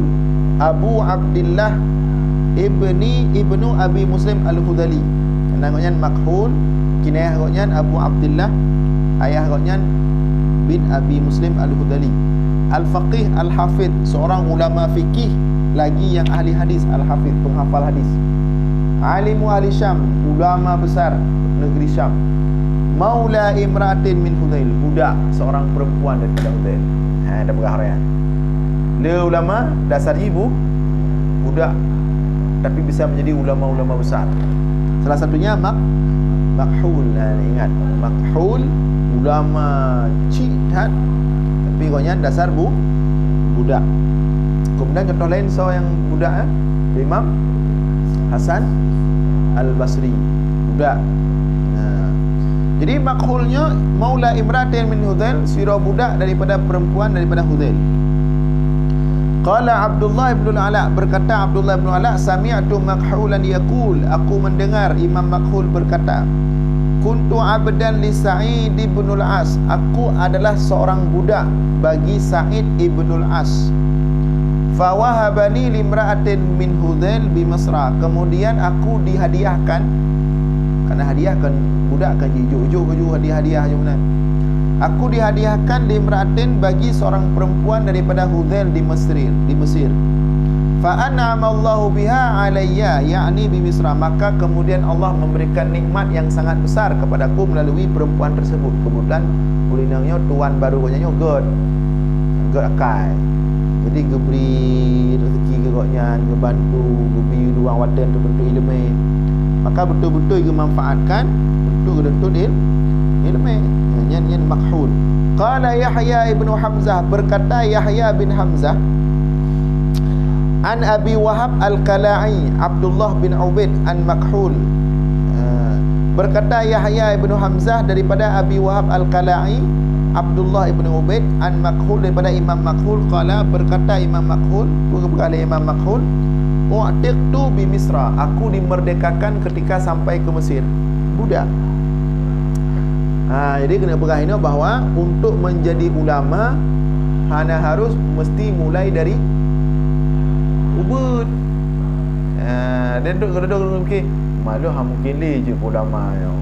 Abu Abdullah ibnu Abi Muslim al-Hudali. Namanya Makhul, kinayah agaknya Abu Abdullah, ayah agaknya bin Abi Muslim Al-Hudali. Al-Faqih Al-Hafidh, seorang ulama fikih lagi yang ahli hadis, Al-Hafidh, penghafal hadis. Alimu ahli Syam, ulama besar negeri Syam. Maula imra'atin min Hudzail, budak seorang perempuan daripada Hudzail. Ada perharian. Dia ulama, dasarnya ibu budak, tapi bisa menjadi ulama-ulama besar. Salah satunya Makhul. Ingat, Makhul ulama cidat, tapi koknya dasar budak. Kemudian contoh lain yang budak, Imam Hasan Al-Basri, budak. Jadi makhulnya maula imratin min Hudzail, sirah budak daripada perempuan daripada Hudzail. Qala Abdullah ibn al-Ala, berkata Abdullah ibn al-Ala, sami'tu Makhulan yaqul, aku mendengar Imam Makhul berkata, kuntu abdan li Sa'id ibn al-As, aku adalah seorang budak bagi Sa'id ibn al-As. Fawahabani limra'atin min Hudzail bi Masra, kemudian aku dihadiahkan, karena hadiah kan budak kan hijau-hijau hadiah je benar. Aku dihadiahkan limra'atin bagi seorang perempuan daripada Hudzail di Mesir. Fa an'amallahu biha alayya, yakni bi Misra, maka kemudian Allah memberikan nikmat yang sangat besar kepadaku melalui perempuan tersebut. Kemudian kulinangnya tuan baru punya God akai. Jadi geberi rezeki ke koknya, ngebantu, geberi ruang wadan untuk ilmu. Maka betul-betul dia manfaatkan untuk betul ilmu. Yang Makhul. Qala Yahya ibn Hamzah, berkata Yahya bin Hamzah, an Abi Wahab Al-Kala'i Abdullah bin Ubaid an Makhul. Berkata Yahya ibn Hamzah daripada Abi Wahab Al-Kala'i Abdullah ibn Ubaid an Makhul, daripada Imam Makhul. Qala, berkata Imam Makhul, berkata Imam Makhul, u'tiqtu bi Misra, aku dimerdekakan ketika sampai ke Mesir, budak. Jadi kena pegang ini bahawa untuk menjadi ulama hanya harus mesti mulai dari ubud. Dan duduk fikir, malu mungkin je ulama yang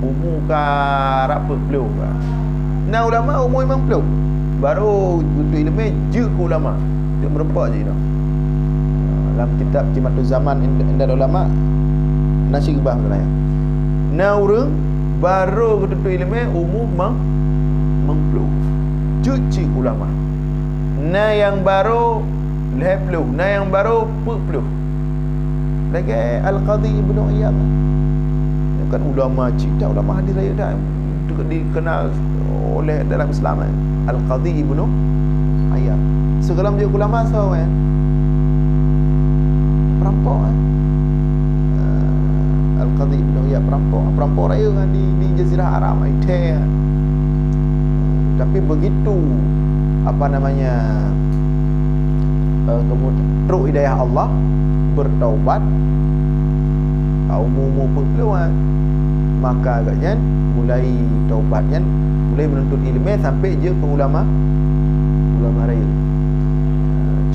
umur ka apa belum. Nah ulama umur memang belum. Baru untuk ilmu je ke ulama. Dia merempak je dah. Dalam kitab Jimatul Zaman Indal Ulama nasi gebah sebenarnya. Nah orang baru ketutup ilmu umur mengpuluh cuci ulama. Nah yang baru lehpuluh, nah yang baru puluh. Lagi Al-Qadhi Ibn Iyad, kan ulama cita, ulama hadis raya dah dikenal oleh dalam Islam. Al-Qadhi Ibn Iyad segala menjadi ulama sahaja perampok. Al-Qadhi Ibn Iyad perampok raya kan di Jazirah Arab itu. Tapi begitu kemudian teruk hidayah Allah, bertaubat, umur perpuluhan, maka agaknya mulai taubatnya, mulai menuntut ilmu sampai je ke ulama raya.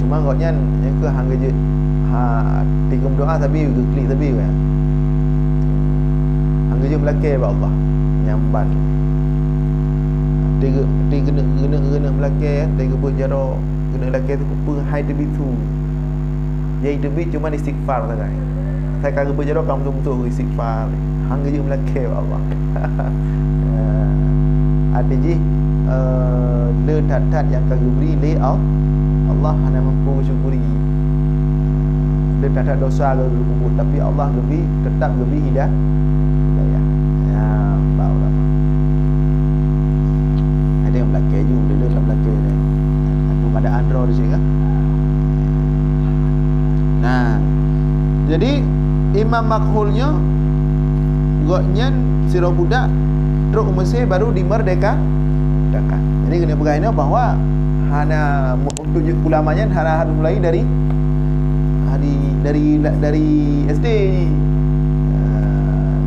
Cuma agaknya yang ke hang je tiga doa tapi klik tapi kan. Hang je melakir ba Allah nyamban. Dia kena melakir, dia buat jarak kena melakir tu apa hai debit tu. Jadi debit cuma istighfar saja. Saya kagak berjarak kamu betul-betul istighfar. Hang je melakir ba Allah. Ada je le tat yang kagak beri le Allah hanya mampu syukuri. Le tat dosa kagak kubur, tapi Allah tetap hidayah. Ya, bau lah. Ada yang belakang juga, dia tak belakang ni. Ada Android di sini kan. Nah, jadi Imam Makhulnya goknya sirah budak terus Mesir baru dimerdekakan. Jadi kena pegang ini bahawa hanya untuk ulamanya hanya harus mulai dari SD.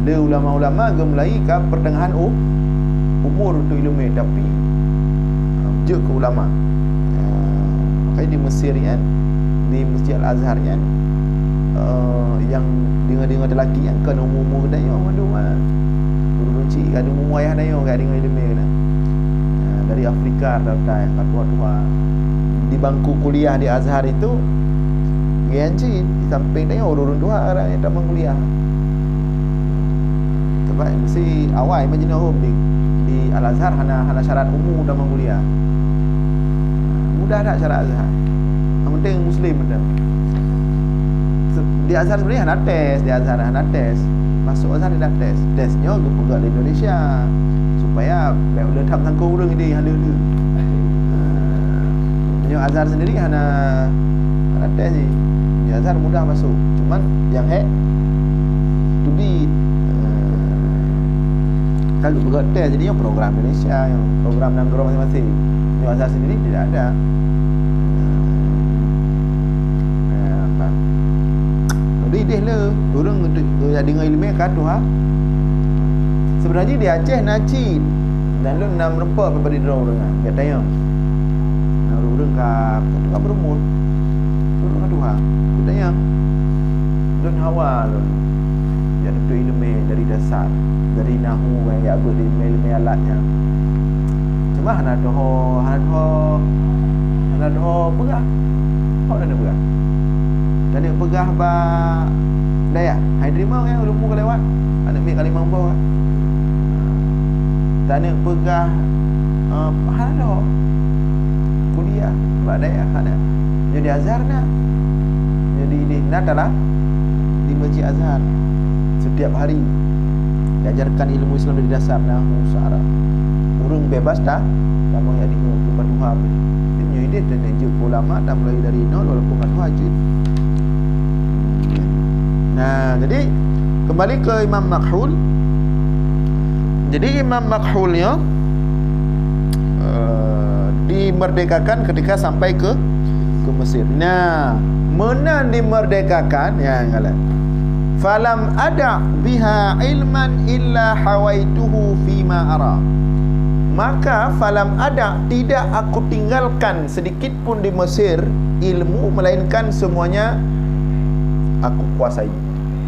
Dia ulama-ulama mulai ke pertengahan umur untuk ilmu, tapi je ke ulama. Makanya di Mesir kan, di Masjid Al-Azhar kan, yang dengan lelaki yang kan umur dah yo mandu beruci ada umur ayah dah yo gak dengan ilmu kena dari Afrika datang tua-tua di bangku kuliah di Azhar itu Gianji di samping dia urun dua orang yang tak kuliah. Sebab mesti awal imagine di Al Azhar hana syarat umur dah kuliah. Mudah tak syarat Azhar. Yang penting muslim betul. Di Azhar sebenarnya hana tes, di Azhar hana tes. Masuk Azhar dia tes. Tesnya ke pegang di Indonesia supaya boleh tak sangkau urang ini hana tu. Azhar sendiri hana tes ni. Di Azhar mudah masuk. Cuman yang tu di kalau buat tes jadi yang program Indonesia, yang program negara masing-masing. Di Azhar sendiri tidak ada. Jadi deh lah orang dengan ilmu kata sebenarnya di Aceh Nacin dan lu nak merempak pada dia orang dia tanya. Orang ka berumur orang ka Tuhan kita yang don hawa don ya tentu ilmu dari dasar dari nahu yang ya ber ilmu alatnya cuma hana doh pegah kau dah pegah dan pegah ba daya hai terima yang ilmu ka lewat anak mi kali mampu tak nak pegah hana kuliah sebab daya ada jadi Azhar nak jadi di nadalah di Masjid Azhar setiap hari diajarkan ilmu Islam dari dasar nahwu syarah urang bebas dah sama yang di bukan Tuhan ini ide dan ije ulama dah mulai dari nol walaupun kan wajib. Nah jadi kembali ke Imam Makhul. Jadi Imam Makhulnya dimerdekakan ketika sampai ke Mesir. Nah, mana dimerdekakan ya ngalah. Falam ada biha ilman illa hawaituhu fima ara. Maka falam ada tidak aku tinggalkan sedikit pun di Mesir ilmu melainkan semuanya aku kuasai.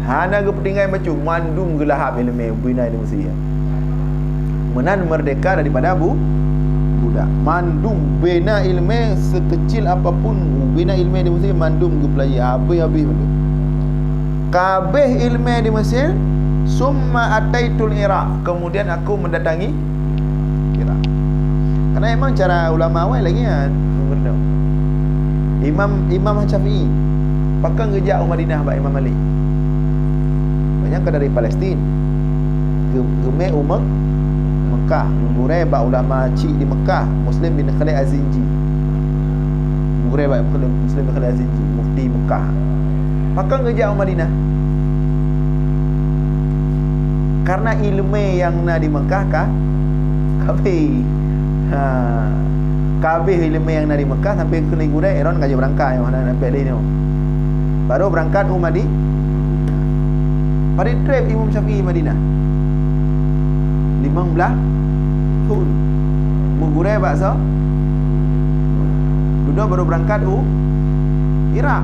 Hana ke tinggal macam mandum gelahap ilmu bina di Mesir. Menan merdeka daripada budak mandum bina ilmu sekecil apapun bina ilmu di Mesir mandum ke pelaya habis mandum kabeh ilmu di Mesir summa ataitul Iraq kemudian aku mendatangi Iraq karena memang cara ulama awal lagi kan Imam Syafi'i pakang kerja Madinah bak Imam Malik banyak ke dari Palestin gemeh umat Mekah mengurai bak ulama cik di Mekah Muslim bin Khalid Az-Zinji mengurai bak Muslim bin Khalid Az-Zinji mufti Mekah maka ngejak Madinah karena ilmu yang nak di Mekah kabeh ilmu yang nak di Mekah sampai ke ngurai Iran kaji berangkat yang mana nak balik ni baru berangkat Umadi pada trip Imam Syafi'i Madinah 15 tahun mengurai bakso sudah baru berangkat Iraq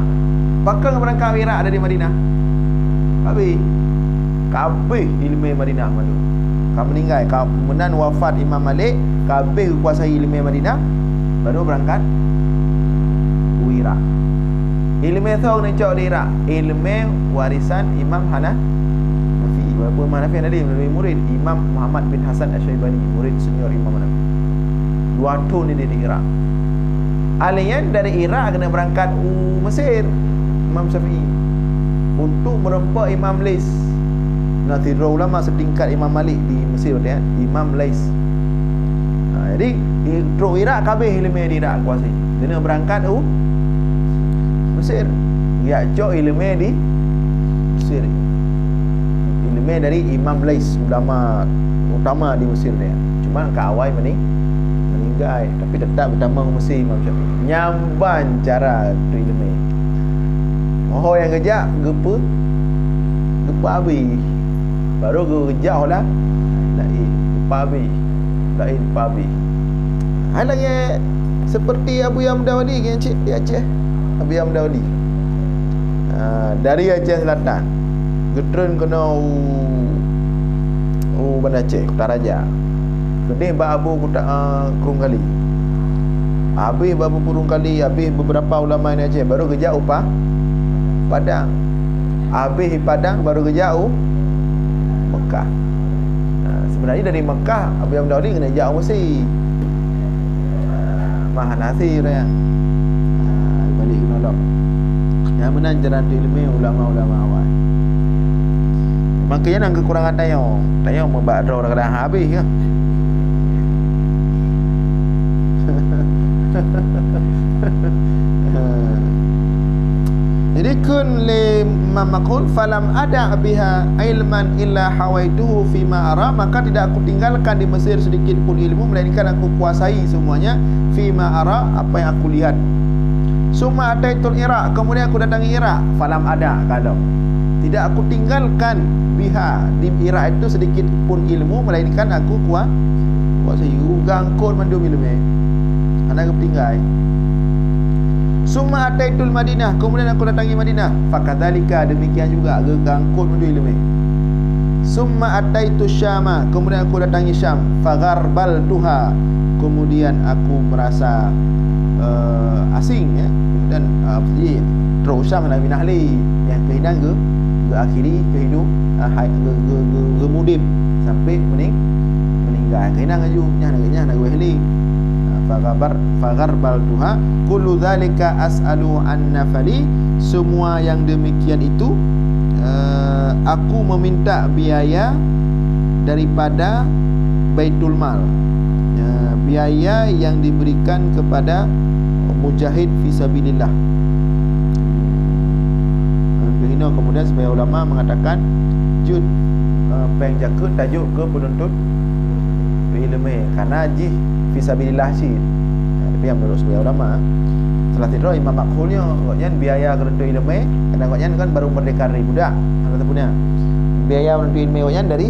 bakal berangkat Iraq ada di Madinah habis kabeh ilmu Madinah malu kamu meninggal kemudian wafat Imam Malik kabeh kuasai ilmu Madinah baru berangkat Iraq ilmu tu nak cak di Iraq ilmu warisan Imam Hanafi walaupun Imam Hanafi ada melalui murid Imam Muhammad bin Hasan Asy-Syaibani murid senior Imam Hanafi 2 tahun dia di Iraq alian dari Iraq kena berangkat Mesir Imam Syafi'i untuk merempak Imam Lais nanti ulama setingkat Imam Malik di Mesir dia Imam Lais jadi di Iraq kabeh ilmu di Iraq kuasai kena berangkat Mesir ya cok ilmu di Mesir ilmu dari Imam Lais ulama utama di Mesir dia cuma ke awal meninggal tapi tetap utama Mesir Imam Syafi'i nyamban cara tu ilmu oh yang kejap gepa habis baru kejap lah lain gepa habis lain gepa habis ada lagi seperti Abu Yamdawali yang cik di Aceh Abu Yamdawali Dari Aceh Selatan Getren kena Banda Aceh Kota Raja Kedih Abu Kurung Kali Habis Abu Kurung Kali Habis beberapa ulama ini Aceh baru ke jauh Padang. Habis Padang baru ke jauh Mekah. Sebenarnya dari Mekah Abu Abdul Ghani kena jauh mesti Maha Nasir ya. Balik ke nolong yang menang jalan ilmu ulama-ulama awal. Makanya nang kekurangan tayong membak draw kadang habis ke. Jadi kun li mamakul falam ada biha ilman illa hawaituhu fima ara, maka tidak aku tinggalkan di Mesir sedikit pun ilmu melainkan aku kuasai semuanya fima ara, apa yang aku lihat. Summa ataitul Iraq, kemudian aku datangi Iraq, falam ada kalau tidak aku tinggalkan biha di Iraq itu sedikit pun ilmu melainkan aku kuasai gangkut mandum ilmu anak aku tinggal. Summa ataitul Madinah, kemudian aku datangi Madinah, fakadzalika demikian juga gangkut menuju ilmu. Summa ataitu Syama, kemudian aku datangi Syam, fagharbal-tuha, kemudian aku merasa asing ya. Dan terus Syam nak minah li yang kehidupan ke akhiri kehidup ke mudib sampai meninggal kehidupan aju nak wehli. Fagharbal tuha kullu dzalika as'alu an nafali, semua yang demikian itu aku meminta biaya daripada Baitul Mal, biaya yang diberikan kepada mujahid fisabilillah. Kemudian sebagai ulama mengatakan jud peng jakut tajuk ke penuntut ilmu karena jih fisabilillah sih. Tapi yang menurut sebagai ulama setelah tidur Imam Makhulnya katanya biaya penuntut ilmu kadang katanya kan baru merdeka dari budak ataupun biaya penuntut ilmu katanya dari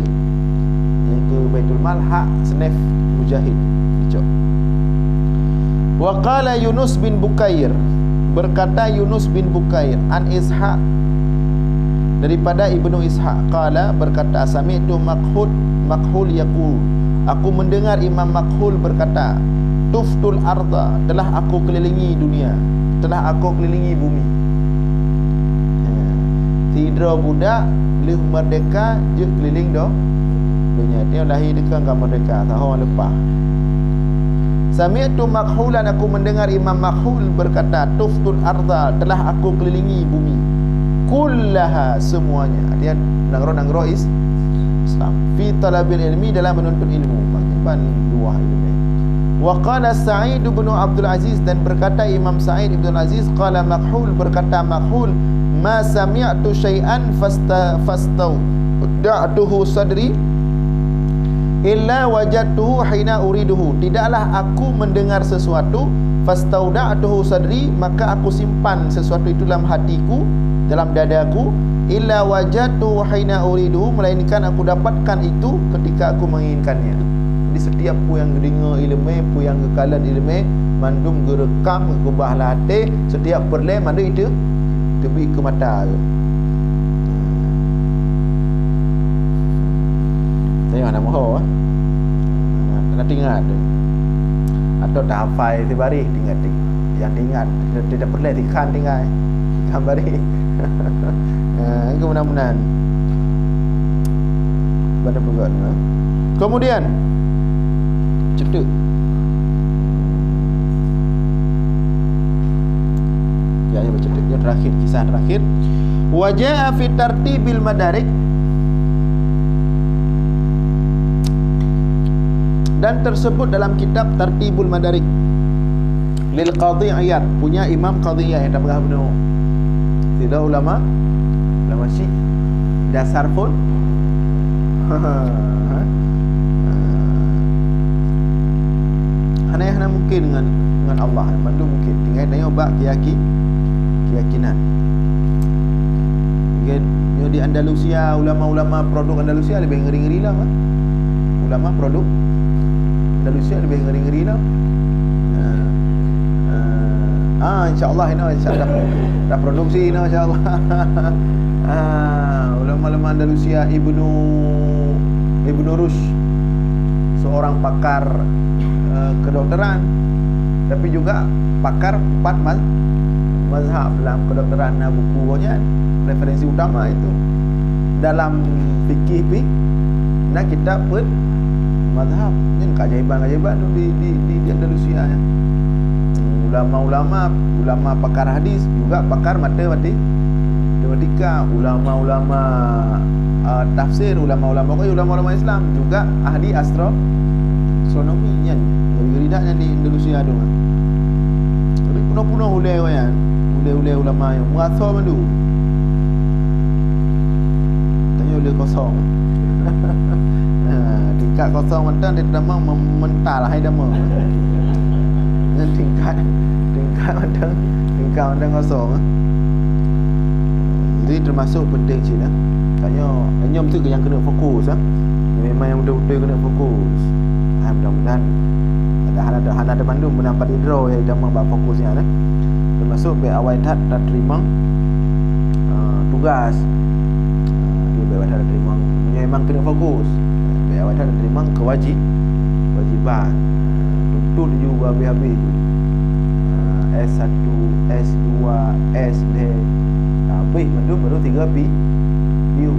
yang ke Baitul Mal hak senef mujahid dicok. Wa qala Yunus bin Bukair, berkata Yunus bin Bukair an Ishaq daripada Ibnu Ishaq, qala berkata sami'tu Makhul yaqul, aku mendengar Imam Makhul berkata, tuftul arda, telah aku kelilingi dunia, telah aku kelilingi bumi. Tidur budak leh merdeka je keliling dah dunia. Dia lahir dekat enggak merdeka, tahun lepas. Sami'tu Makhulan, aku mendengar Imam Makhul berkata, tuftul arda, telah aku kelilingi bumi, kullaha, semuanya. Dia nangro Islam fi talabil ilmi, dalam menuntut ilmu, maksudnya dua ilmu. Wa qala Sa'id bin Abdul Aziz, dan berkata Imam Sa'id bin Aziz, qala Makhul, berkata Makhul, ma sami'tu syai'an fastawda'tuhu sadri illa wajadtuhu hina uriduhu, tidaklah aku mendengar sesuatu, fastauda'tuhu sadri, maka aku simpan sesuatu itu dalam hatiku, dalam dadaku, illa wajadtuhu hina uriduhu, melainkan aku dapatkan itu ketika aku menginginkannya. Jadi setiap pu yang dengar ilmu, pu yang kekalan ilmu, mandum gerekam gubah latih, setiap perle mandu itu tebi ke mata ke. Saya mana moho nak ingat atau dah hafal tibari ingat yang ingat tidak perlu dikan tinggal bari. Itu mudah-mudahan pada bukan. Kemudian cetuk ya bercetuk yang terakhir, kisah terakhir, wajah fi tartibil madarik, dan tersebut dalam kitab Tartibul Madarik lil Qadhi Iyad, punya Imam Qadhi Iyad yang dah pernah benar. Tidak ulama Syiah dasar pun hana mungkin dengan Allah, mandu mungkin tinggal tanya bab keyakinan. Mungkin di Andalusia, ulama-ulama produk Andalusia lebih ngeri-ngeri lah. Ulama produk Andalusia lebih ngeri-ngeri lah. InsyaAllah insyaAllah dah produksi insyaAllah. Ulama-ulama Andalusia, Ibnu Rushd, seorang pakar kedokteran, tapi juga pakar 4 mazhab dalam kedokteran. Bukunya referensi utama itu dalam fikih dan kitab mazhab. Ini keajaiban-keajaiban tu di Andalusia ya. Ulama pakar hadis, juga pakar matematika, ulama tafsir, ulama Islam, juga ahli astronomi kan. Geridak di Andalusia tu kan. Tapi penuh-penuh ulai ulama yang merasa mandu. Tanya ulai kosong. Tingkat kosong mentang dia damang mental hai dama. Tingkat mentang kosong. Jadi termasuk penting Cina. Tanya nyom tu yang kena fokus memang yang betul-betul kena fokus. Mudah-mudahan ada bandung mendapat idro yang damang bab fokusnya termasuk be awal tak terima tugas. Dia be awal tak terima memang kena fokus. Be awal tak terima kewajiban. Tuntut juga habis-habis. S1, S2, SD habis baru 3 view.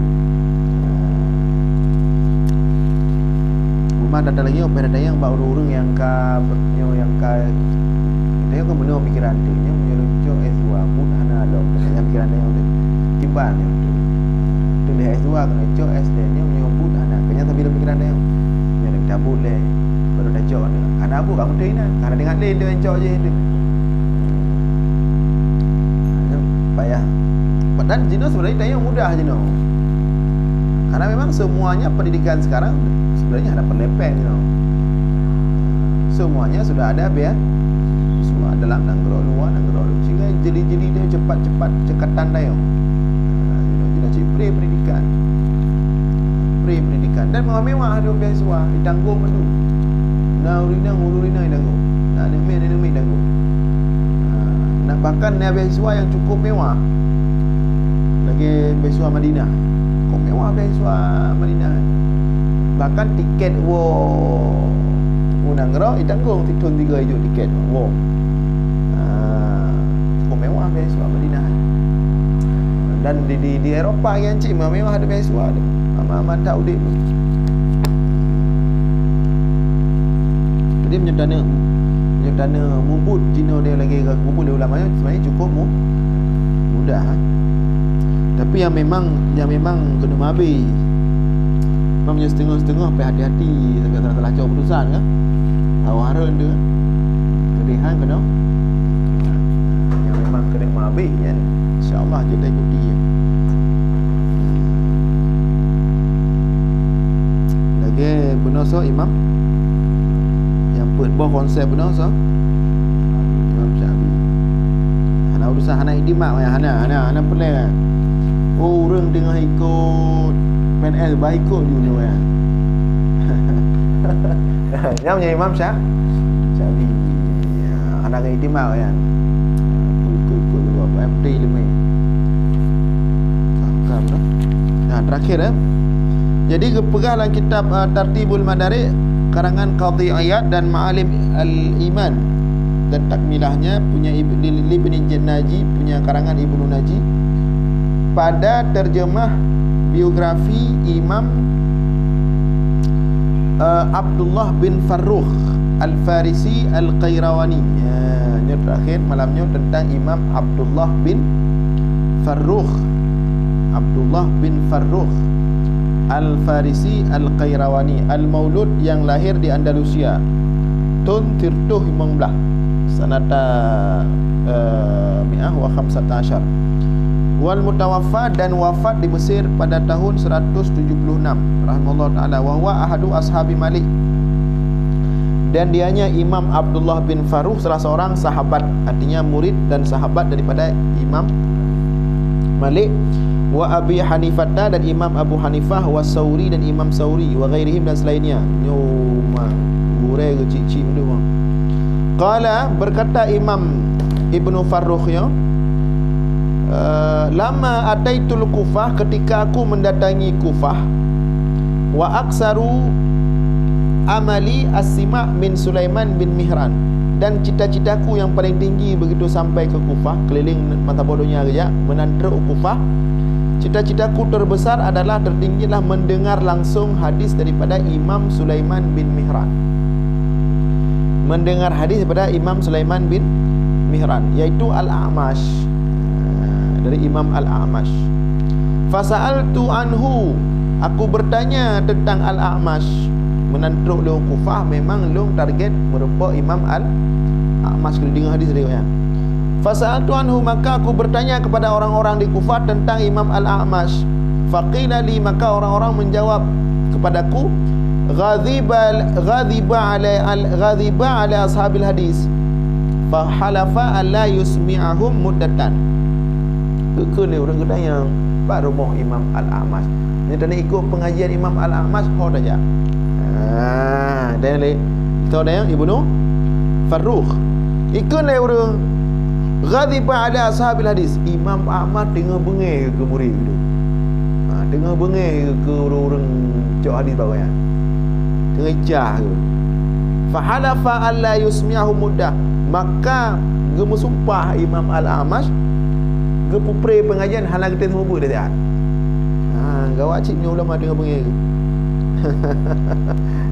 Rumah ada lagi ada yang urung yang dia kan benar pikiran dia menyuruh S2 pun ana ada yang pikiran dia tiba ni tu dia S2 kena cok SD ni menyebut ana kenya tapi pikiran dia yang cabut le baru dah cok ni ana apa kamu tu ni karena dengan dia yang cok je dia payah. Dan Jino sebenarnya dia yang mudah Jino, karena memang semuanya pendidikan sekarang sebenarnya ada penlepen Jino. Semuanya sudah ada semua dalam dan luar sehingga jadi dia cepat cekatan dia Jino cipri pendidikan dan mewah ada beasiswa ditanggung dulu urina ditanggung nemi ditanggung. Nak bahkan beasiswa yang cukup mewah lagi beasiswa Madinah. Kok mewah beasiswa Madinah. Bahkan tiket Unangro ditanggung Tahun 3 hijau tiket kok mewah beasiswa Madinah. Dan di Eropah yang cik mewah ada beasiswa tu. Amat tak udip. Jadi menyedana mubut Cina dia lagi kumpul dia ulamanya sebenarnya cukup mudah. Tapi yang memang kena mabih. Memang setengah-setengah sampai hati-hati sampai salah keputusan kan. Tawaran dia. Kedihan kena. Yang memang kena mabih kan. Insya-Allah kita ikuti. Lagi benar so imam yang perbah konsep benar so Imam Syafi'i. Hana urusan hana idimak hana pelik. Orang tengah ikut PNS baik ikut dulu ya. Yang punya Imam Syafi'i. Anak idimak ya. Ikut dulu apa MD lebih. Sangkam dah. Nah, terakhir Jadi kepegahlah kitab Tartibul Madarik karangan Qadhi Iyad dan Ma'alim Al-Iman, dan takmilahnya punya Ibn Naji, punya karangan Ibnu Naji, pada terjemah biografi Imam Abdullah bin Farrukh Al-Farisi Al-Qayrawani. Ini terakhir malamnya tentang Imam Abdullah bin Farrukh Al-Farisi Al-Qayrawani Al-Maulud, yang lahir di Andalusia Tun Tirtuh 15 sanata 115 wal mutawaffa, dan wafat di Mesir pada tahun 176 rahimahullah taala, wa huwa ahadu ashabi Malik, dan dianya Imam Abdullah bin Farrukh salah seorang sahabat, artinya murid dan sahabat daripada Imam Malik, wa Abi Hanifah, dan Imam Abu Hanifah, wa Sauri, dan Imam Sauri, wa ghairihim, dan selainnya. Nyoma gure ke cik-cik tu bang. Qala, berkata Imam Ibnu Farrukh ya, lama ataitul Kufah, ketika aku mendatangi Kufah, wa aksaru amali as-sima' min Sulaiman bin Mihran, dan cita-citaku yang paling tinggi begitu sampai ke Kufah, keliling mata bodohnya saja, menantruk Kufah. Cita-citaku terbesar adalah, tertinggilah mendengar langsung hadis daripada Imam Sulaiman bin Mihran. Mendengar hadis daripada Imam Sulaiman bin Mihran, iaitu Al-A'mash, dari Imam Al-A'mash. Fasa'altu anhu, aku bertanya tentang Al-A'mash. Menantruk long Kufah, memang long target merupakan Imam Al-A'mash kalau dengar hadis dia kan. Fasa'altu anhu, maka aku bertanya kepada orang-orang di Kufah tentang Imam Al-A'mash. Faqila li, maka orang-orang menjawab kepadaku, ghadiba ala ashabil hadis fa halafa alla yusmi'ahum muddatan. Kekele orang kata yang pak rumah Imam Al-A'mash ni tadi ikut pengajian Imam Al-A'mash ho dah. Dan le kita ada yang Ibnu Farrukh ikut le orang ghadiba ala ashabil hadis. Imam Ahmad tengah bengih ke murid tu, tengah bengih ke orang-orang cak hadis bawa ya, tengah ijah ke. Fa halafa alla yusmi'ahum muddah, maka gemu sumpah Imam Al-A'mash gepupre pengajian halang kita semua buat dah. Gawak cipnya ulama tengah bengih.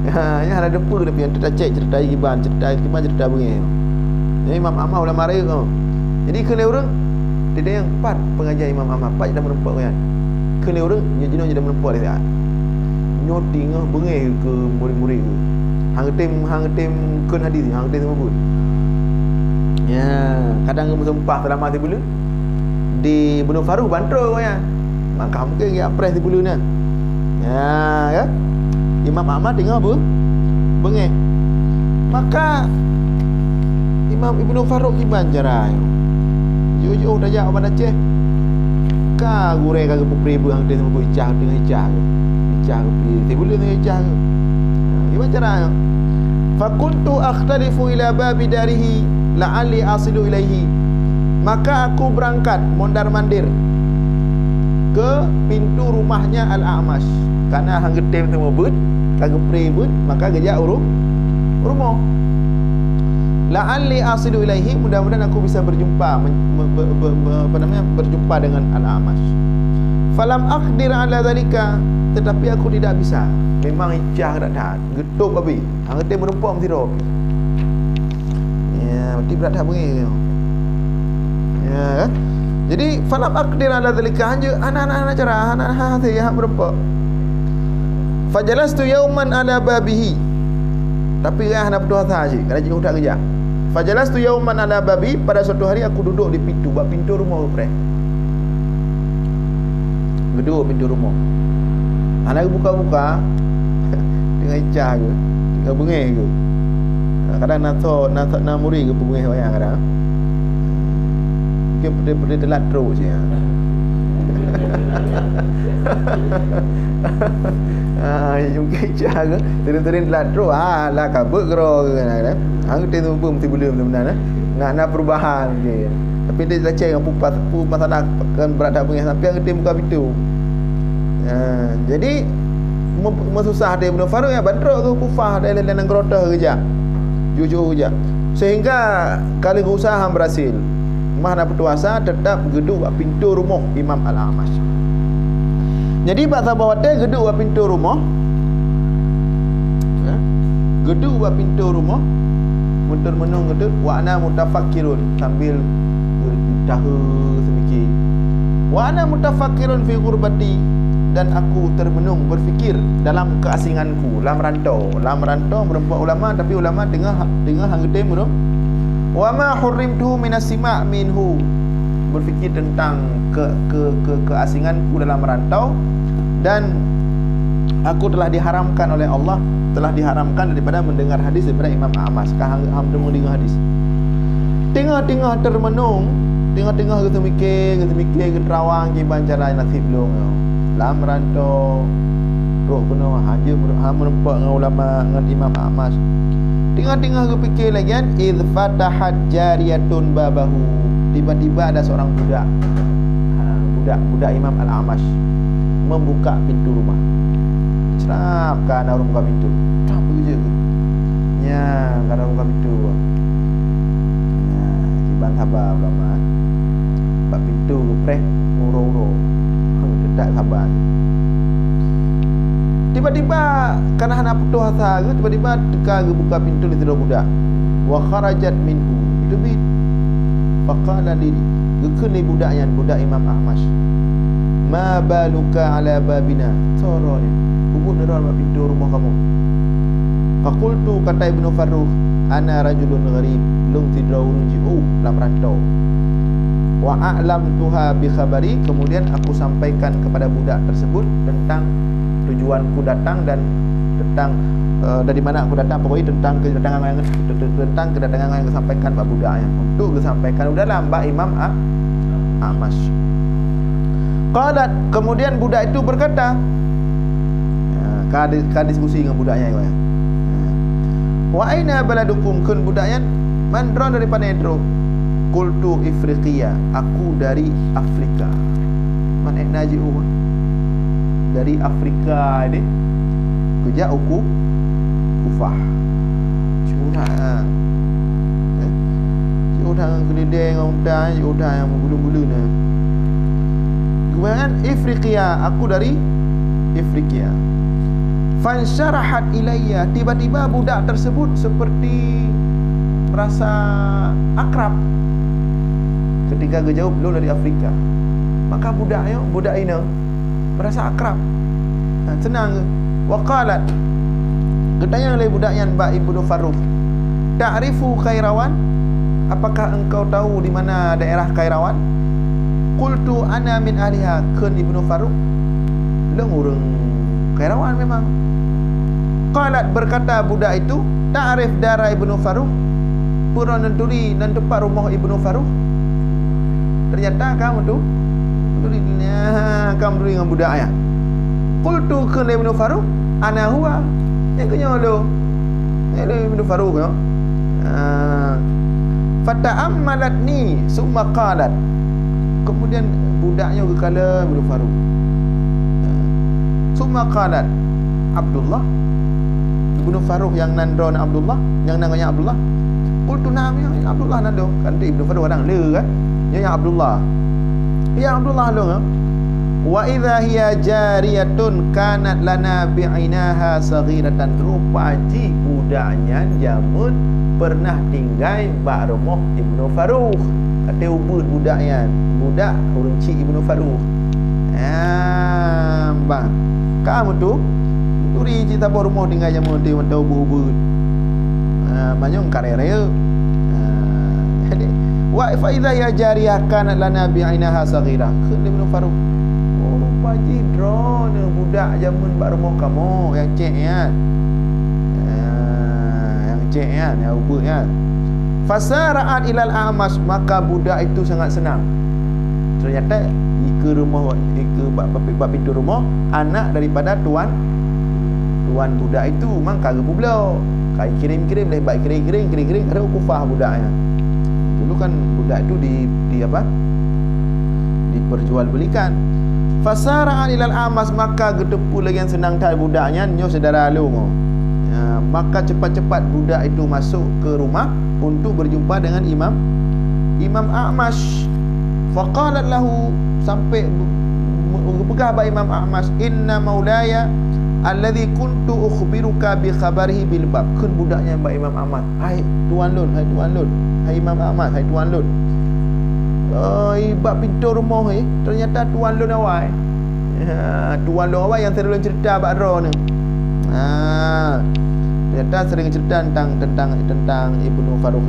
Ya ada depa dia yang cerita cek, cerita iban, cerita iman, cerita bengih. Jadi Imam Ahmad ulama raya kau. Jadi kena orang dia yang empat pengajian Imam Ahmad, empat dah menempat kan. Kena orang jenis dah menempat dia. Nyot tingah bengih ke murid-murid ke. Hang tem kun hadis, hang tem semua pun. Ya, kadang kamu sempah selama tu bulu di Ibnu Farrukh bantro ya. Maka mungkin dia apres di bulu ni. Ya. Imam Ahmad tengah apa? Bengih. Maka Imam Ibnu Farrukh iban jarai. Jauh-jauh dah jauh pada Aceh. Ka gurei ka pupri bu hang tengah buat ijah tengah ijah. Ijah pi. Tibulu tengah ijah. Iban jarai. Fa kuntu akhtalifu ila babi darihi la'alli asilu ilaihi. Maka aku berangkat mondar-mandir ke pintu rumahnya Al-A'mash. Karena hang getem temu but, kagak pre but, maka gejak rumah. La'alli asilu ilaihi, mudah-mudahan aku bisa berjumpa berjumpa dengan Al-A'mash. Falam aqdir ala zalika, tetapi aku tidak bisa. Memang ijah tak ada, getuk babi. Hang getem merempok mesti ro. Ya, mesti berat dah bunyi. Ya. Jadi falam aqdir ala zalika, hanya anak-anak cara anak hati yang merempok. Fajalastu yauman ala babihi, tapi ya nak berdoa saja kerana jauh tak kerja. Fajalastu yauman ala babi, pada suatu hari aku duduk di pintu, bak pintu rumah upre. Gedung pintu rumah. Anak buka-buka tengah icah ke, tengah bengih ke. Kadang nak muri ke bengih wayang kadang. Mungkin pedih-pedih telat terus je. Mungkin icah ke, terin-terin telat terus. Lah kabut kero ke kadang. Hang tu pun mesti belum benar-benar nak perubahan je. Tapi dia leceh dengan pu masalah kan berat tak bengih sampai hang buka pintu. Jadi mesusah dia Ibnu Farrukh ya bandrok ke Kufah dan lain-lain gerotah kerja. Jujur kerja. Sehingga kali usaha berhasil. Mah nak bertuasa tetap geduk pintu rumah Imam Al-A'mash. Jadi bahasa bawah dia geduk pintu rumah. Ya. Geduk pintu rumah. Mutur menung geduk wa ana mutafakkirun, sambil tahu semikir. Wa ana mutafakkirun fi ghurbati, dan aku termenung berfikir dalam keasinganku, dalam rantau berempat ulama, tapi ulama tengah hanggetem bro. Wa ma hurrimtu minas sima' minhu, berfikir tentang keasinganku dalam rantau, dan aku telah diharamkan oleh Allah, telah diharamkan daripada mendengar hadis daripada Imam Ahmad. Sekarang hang dengar hadis. Tengah-tengah termenung, tengah-tengah kita mikir ke terawang ke bancara nasib long. Lam rantau Faruk kena haja menempak dengan ulama dengan Imam Ahmad. Tengah-tengah ke fikir lagi kan, id fatahat jariyatun babahu. Tiba-tiba ada seorang budak. Budak Imam Al-Amash membuka pintu rumah. Cerap kan orang buka pintu. Tak bekerja ke? Ya, kan orang buka pintu. Ya, kiban sabar ulama. Buka pintu ke preh uro-uro. Tak sabar. Tiba-tiba karena hana putus asa ke, tiba-tiba teka buka pintu di tidur budak. Wa kharajat minhu. Itu bit. Faqala li gekeni budak Imam Ahmad. Ma baluka ala babina. Sorone. Hubung dalam pintu rumah kamu. Faqultu, kata Ibnu Farruh, ana rajulun gharib, lung tidrau ruji'u lam rantau. Wa a'lamtuha bi khabari, kemudian aku sampaikan kepada budak tersebut tentang tujuanku datang dan tentang dari mana aku datang, pokoknya tentang kedatangan yang disampaikan kepada budaknya. Untuk disampaikan udahlah Mbak Imam Ahmad. Qalat, kemudian budak itu berkata, ka diskusi dengan budaknya ya. Wa aina baladukum, kun budaknya mandron daripada itu. Qultu Ifriqiya, aku dari Afrika. Man naji'u dari Afrika ini. Kerja aku Kufah. Curang. Curang kelideng orang curang yang bulu-bulu ni. Kemudian Ifriqiya, aku dari Ifriqiya. Fansyarahat ilayya, tiba-tiba budak tersebut seperti merasa akrab ketika dia jauh belum dari Afrika. Maka budak ini merasa akrab, senang. Waqalat, ketanya oleh budaknya Mbak Ibnu Farruh, ta'rifu Kairawan, apakah engkau tahu di mana daerah Kairawan? Qultu ana min ahliha, kun Ibnu Farruh leng urang Kairawan memang. Qalat, berkata budak itu, ta'rif dara Ibnu Farruh, pura nenturi nan tempat rumah Ibnu Farruh. Ternyata kamu tu kamu dulu dengan budaknya. Qultu kun Ibnu Farruh, ana huwa, yang kena lu Ibnu Farruh ya. Fata'ammalatni summa qalat, kemudian budaknya berkala Ibnu Farruh. Summa qalat, Abdullah. Ibnu Farruh yang nandron Abdullah, yang namanya Abdullah. Qultu na'am ya Abdullah nando. Kan Ibnu Farruh orang le kan. Ya Abdullah. Ya Abdullah lo. Wa idza hiya jariyatun kanat lana bi'inaha saghiratan, rupaji budaknya jamun pernah tinggal bak rumah Ibnu Farruh. Kata ubud budaknya, budak urunci Ibnu Farruh. Bang, kamu tu turi cerita bawa rumah tinggal jamun tu mentau ubud. Manyong karere. Wa fa idza ya jariyah kanat lana bi'inaha saghirah. Ibnu Farruh, rupaji drone budak jamun bak rumah kamu yang cek kan. Yang cek kan, yang ubud kan. Fasara'at ilal A'mash, maka budak itu sangat senang. Ternyata ke rumah, ke bab pintu rumah anak daripada tuan budak itu, memang kagak pula. Kai kirim-kirim lebat kirim ada Kufah budaknya. Dulu kan budak itu di apa? Diperjualbelikan. Fasara'an ilal A'mash, maka getepu lagi yang senang tai budaknya nyo saudara lu. Maka cepat-cepat budak itu masuk ke rumah untuk berjumpa dengan Imam Ahmash. Faqalat lahu, sampai berpegah ba Imam Ahmash, inna maulaya alladhi kuntu ukhbiruka bi khabarihi bil bab. Kun budaknya ba Imam Ahmad, hai tuan lun, hai Imam Ahmad, hai tuan lun. Bab pintu rumah ternyata tuan lun awal. Tuan lun awal yang sering cerita bab ro ni. Ternyata sering cerita tentang Ibnu Farruh.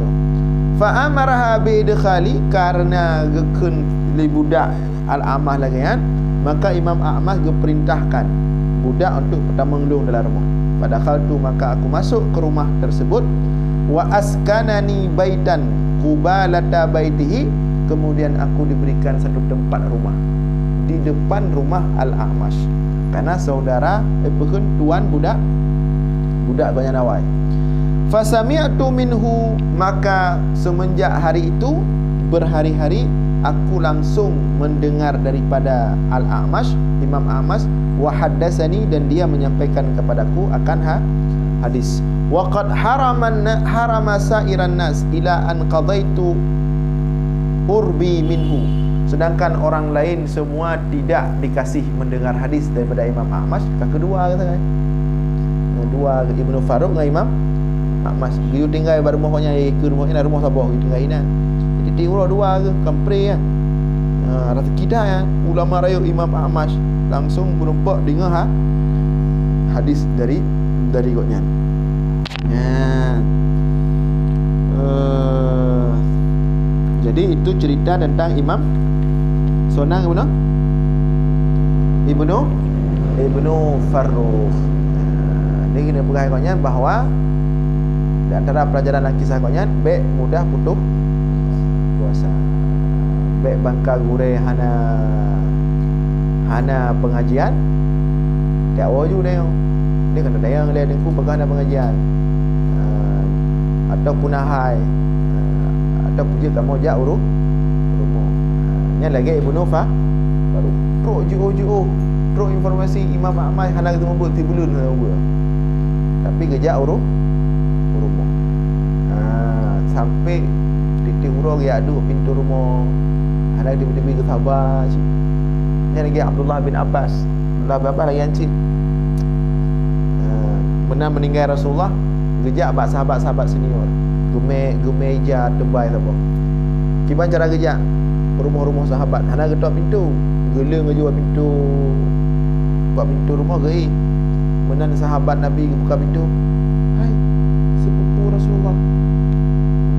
Fa amaraha bi idkhali, karena gekun li budak al-amah lagi kan, maka Imam Ahmad geperintahkan budak untuk pertama ngelung dalam rumah. Padahal tu maka aku masuk ke rumah tersebut. Wa askanani baitan qubalata baitihi, kemudian aku diberikan satu tempat rumah di depan rumah Al-A'mash. Karena saudara tuan budak banyak nawai. Fasami'tu minhu, maka semenjak hari itu berhari-hari aku langsung mendengar daripada Al-A'mash, Imam A'mash, wa haddatsani, dan dia menyampaikan kepadaku akan hadis. Wa qad harama sa'iran nas ila an qadaitu urbi minhu. Sedangkan orang lain semua tidak dikasih mendengar hadis daripada Imam A'mash. Kedua kata kan. Dua Ibnu Faruq dengan Imam A'mash. Dia tinggal pada rumahnya, ke rumahnya rumah siapa? Dia tinggal Inan. Jadi tinggal dua ke kampre ya. Rata kita ya, ulama raya Imam A'mash langsung berumpak dengar hadis dari godnya. Jadi itu cerita tentang Imam Sonang Ibnu Farrukh. Ini kena pegang ikutnya bahawa di antara pelajaran kisah ikutnya, baik mudah putus puasa, baik bangka gure hana pengajian tak waju dia kena dayang dia dengku pegang ada pengajian atau punahai atau puji kamu jak urus rumah. Yang lagi Ibnu baru pro informasi Imam Ahmad hana ketemu buat tibulun tapi gejak rumah. Sampai titik urang ya adu pintu rumah hana tiba-tiba ke sabar. Yang lagi Abdullah bin Abbas lagi ancik benar meninggal Rasulullah, gejak bak sahabat-sahabat senior gemeja tebal apa kiban cara gejak rumah-rumah sahabat hana ketok pintu gele ngejual pintu buka pintu rumah gei menan sahabat Nabi buka pintu, hai sepupu Rasulullah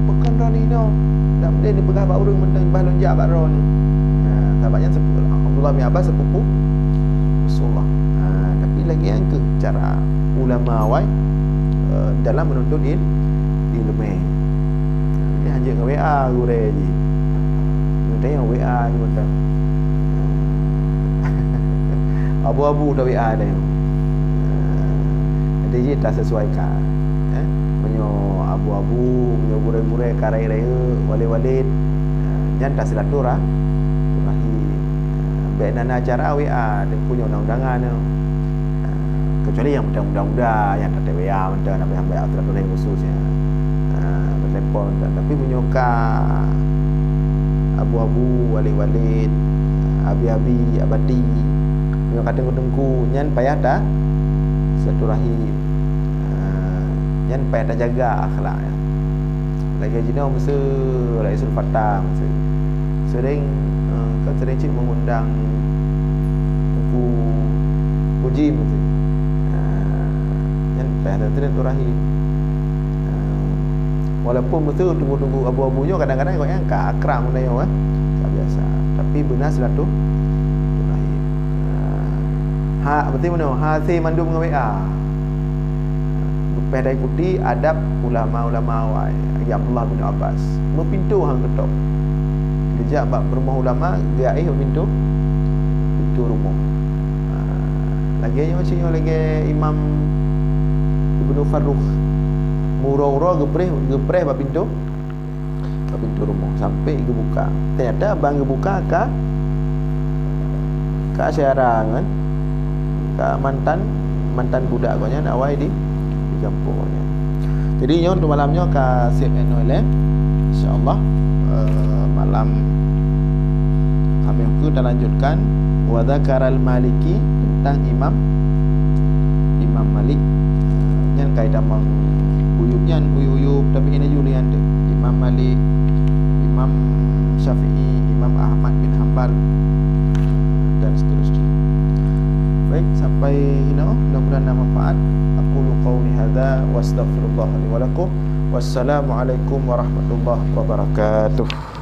pekan rani no dak boleh dipegah bak urang mentang bah lonjak bak ron. Sahabatnya sepupu Abdullah bin Abbas sepupu Rasulullah. Tapi lagi yang ke cara ulama awal dalam menuntut ilmu. Dia hanya dengan WA gure je. Dia yang WA je betul. Abu-abu dah WA dah. Jadi dia tak sesuaikan. Menyo abu-abu, menyo gure-gure karai raya, walid-walid. Yang tak silaturah. Baik nana acara WA dia punya undang-undangan tu. Kecuali yang muda-muda yang tak ada WA mentah nak ambil aturan yang khususnya. Telefon tapi menyoka abu-abu, walid-walid, abi-abi, abadi, menyoka tengku-tengku nyan payah dah silaturahim. Nyan payah dah jaga akhlak ya. Lagi jino masa Raisul Fatah masa sering cik mengundang buku puji mesti yang pada silaturahim. Walaupun betul tunggu-tunggu abu-abunya kadang-kadang kau yang akrab benda yang tak biasa, tapi benar silaturahim. Betul mana hasil mandu dengan WA pada ikuti adab ulama-ulama awal Abdullah bin Abbas mempintu hang ketok gejak bak rumah ulama gaih pintu rumah. Lagi yang macam lagi Imam Ibnu Farrukh murau-urau gepreh bak pintu rumah sampai gebuka. Ternyata abang gebuka ka asyarang kan, ka mantan budak konya awal di kampung konya. Jadi nyon untuk malamnya ka sip enole insyaallah. Malam kami kita lanjutkan wa dzakaral maliki tentang Imam Malik yang kaidah uyub tapi ini julian deh. Imam Malik, Imam Syafi'i, Imam Ahmad bin Hanbal dan seterusnya. Baik, sampai ini mudah-mudahan manfaat. Aqulu qawli hadza wa astaghfirullah li wa lakum. Wassalamualaikum warahmatullahi wabarakatuh.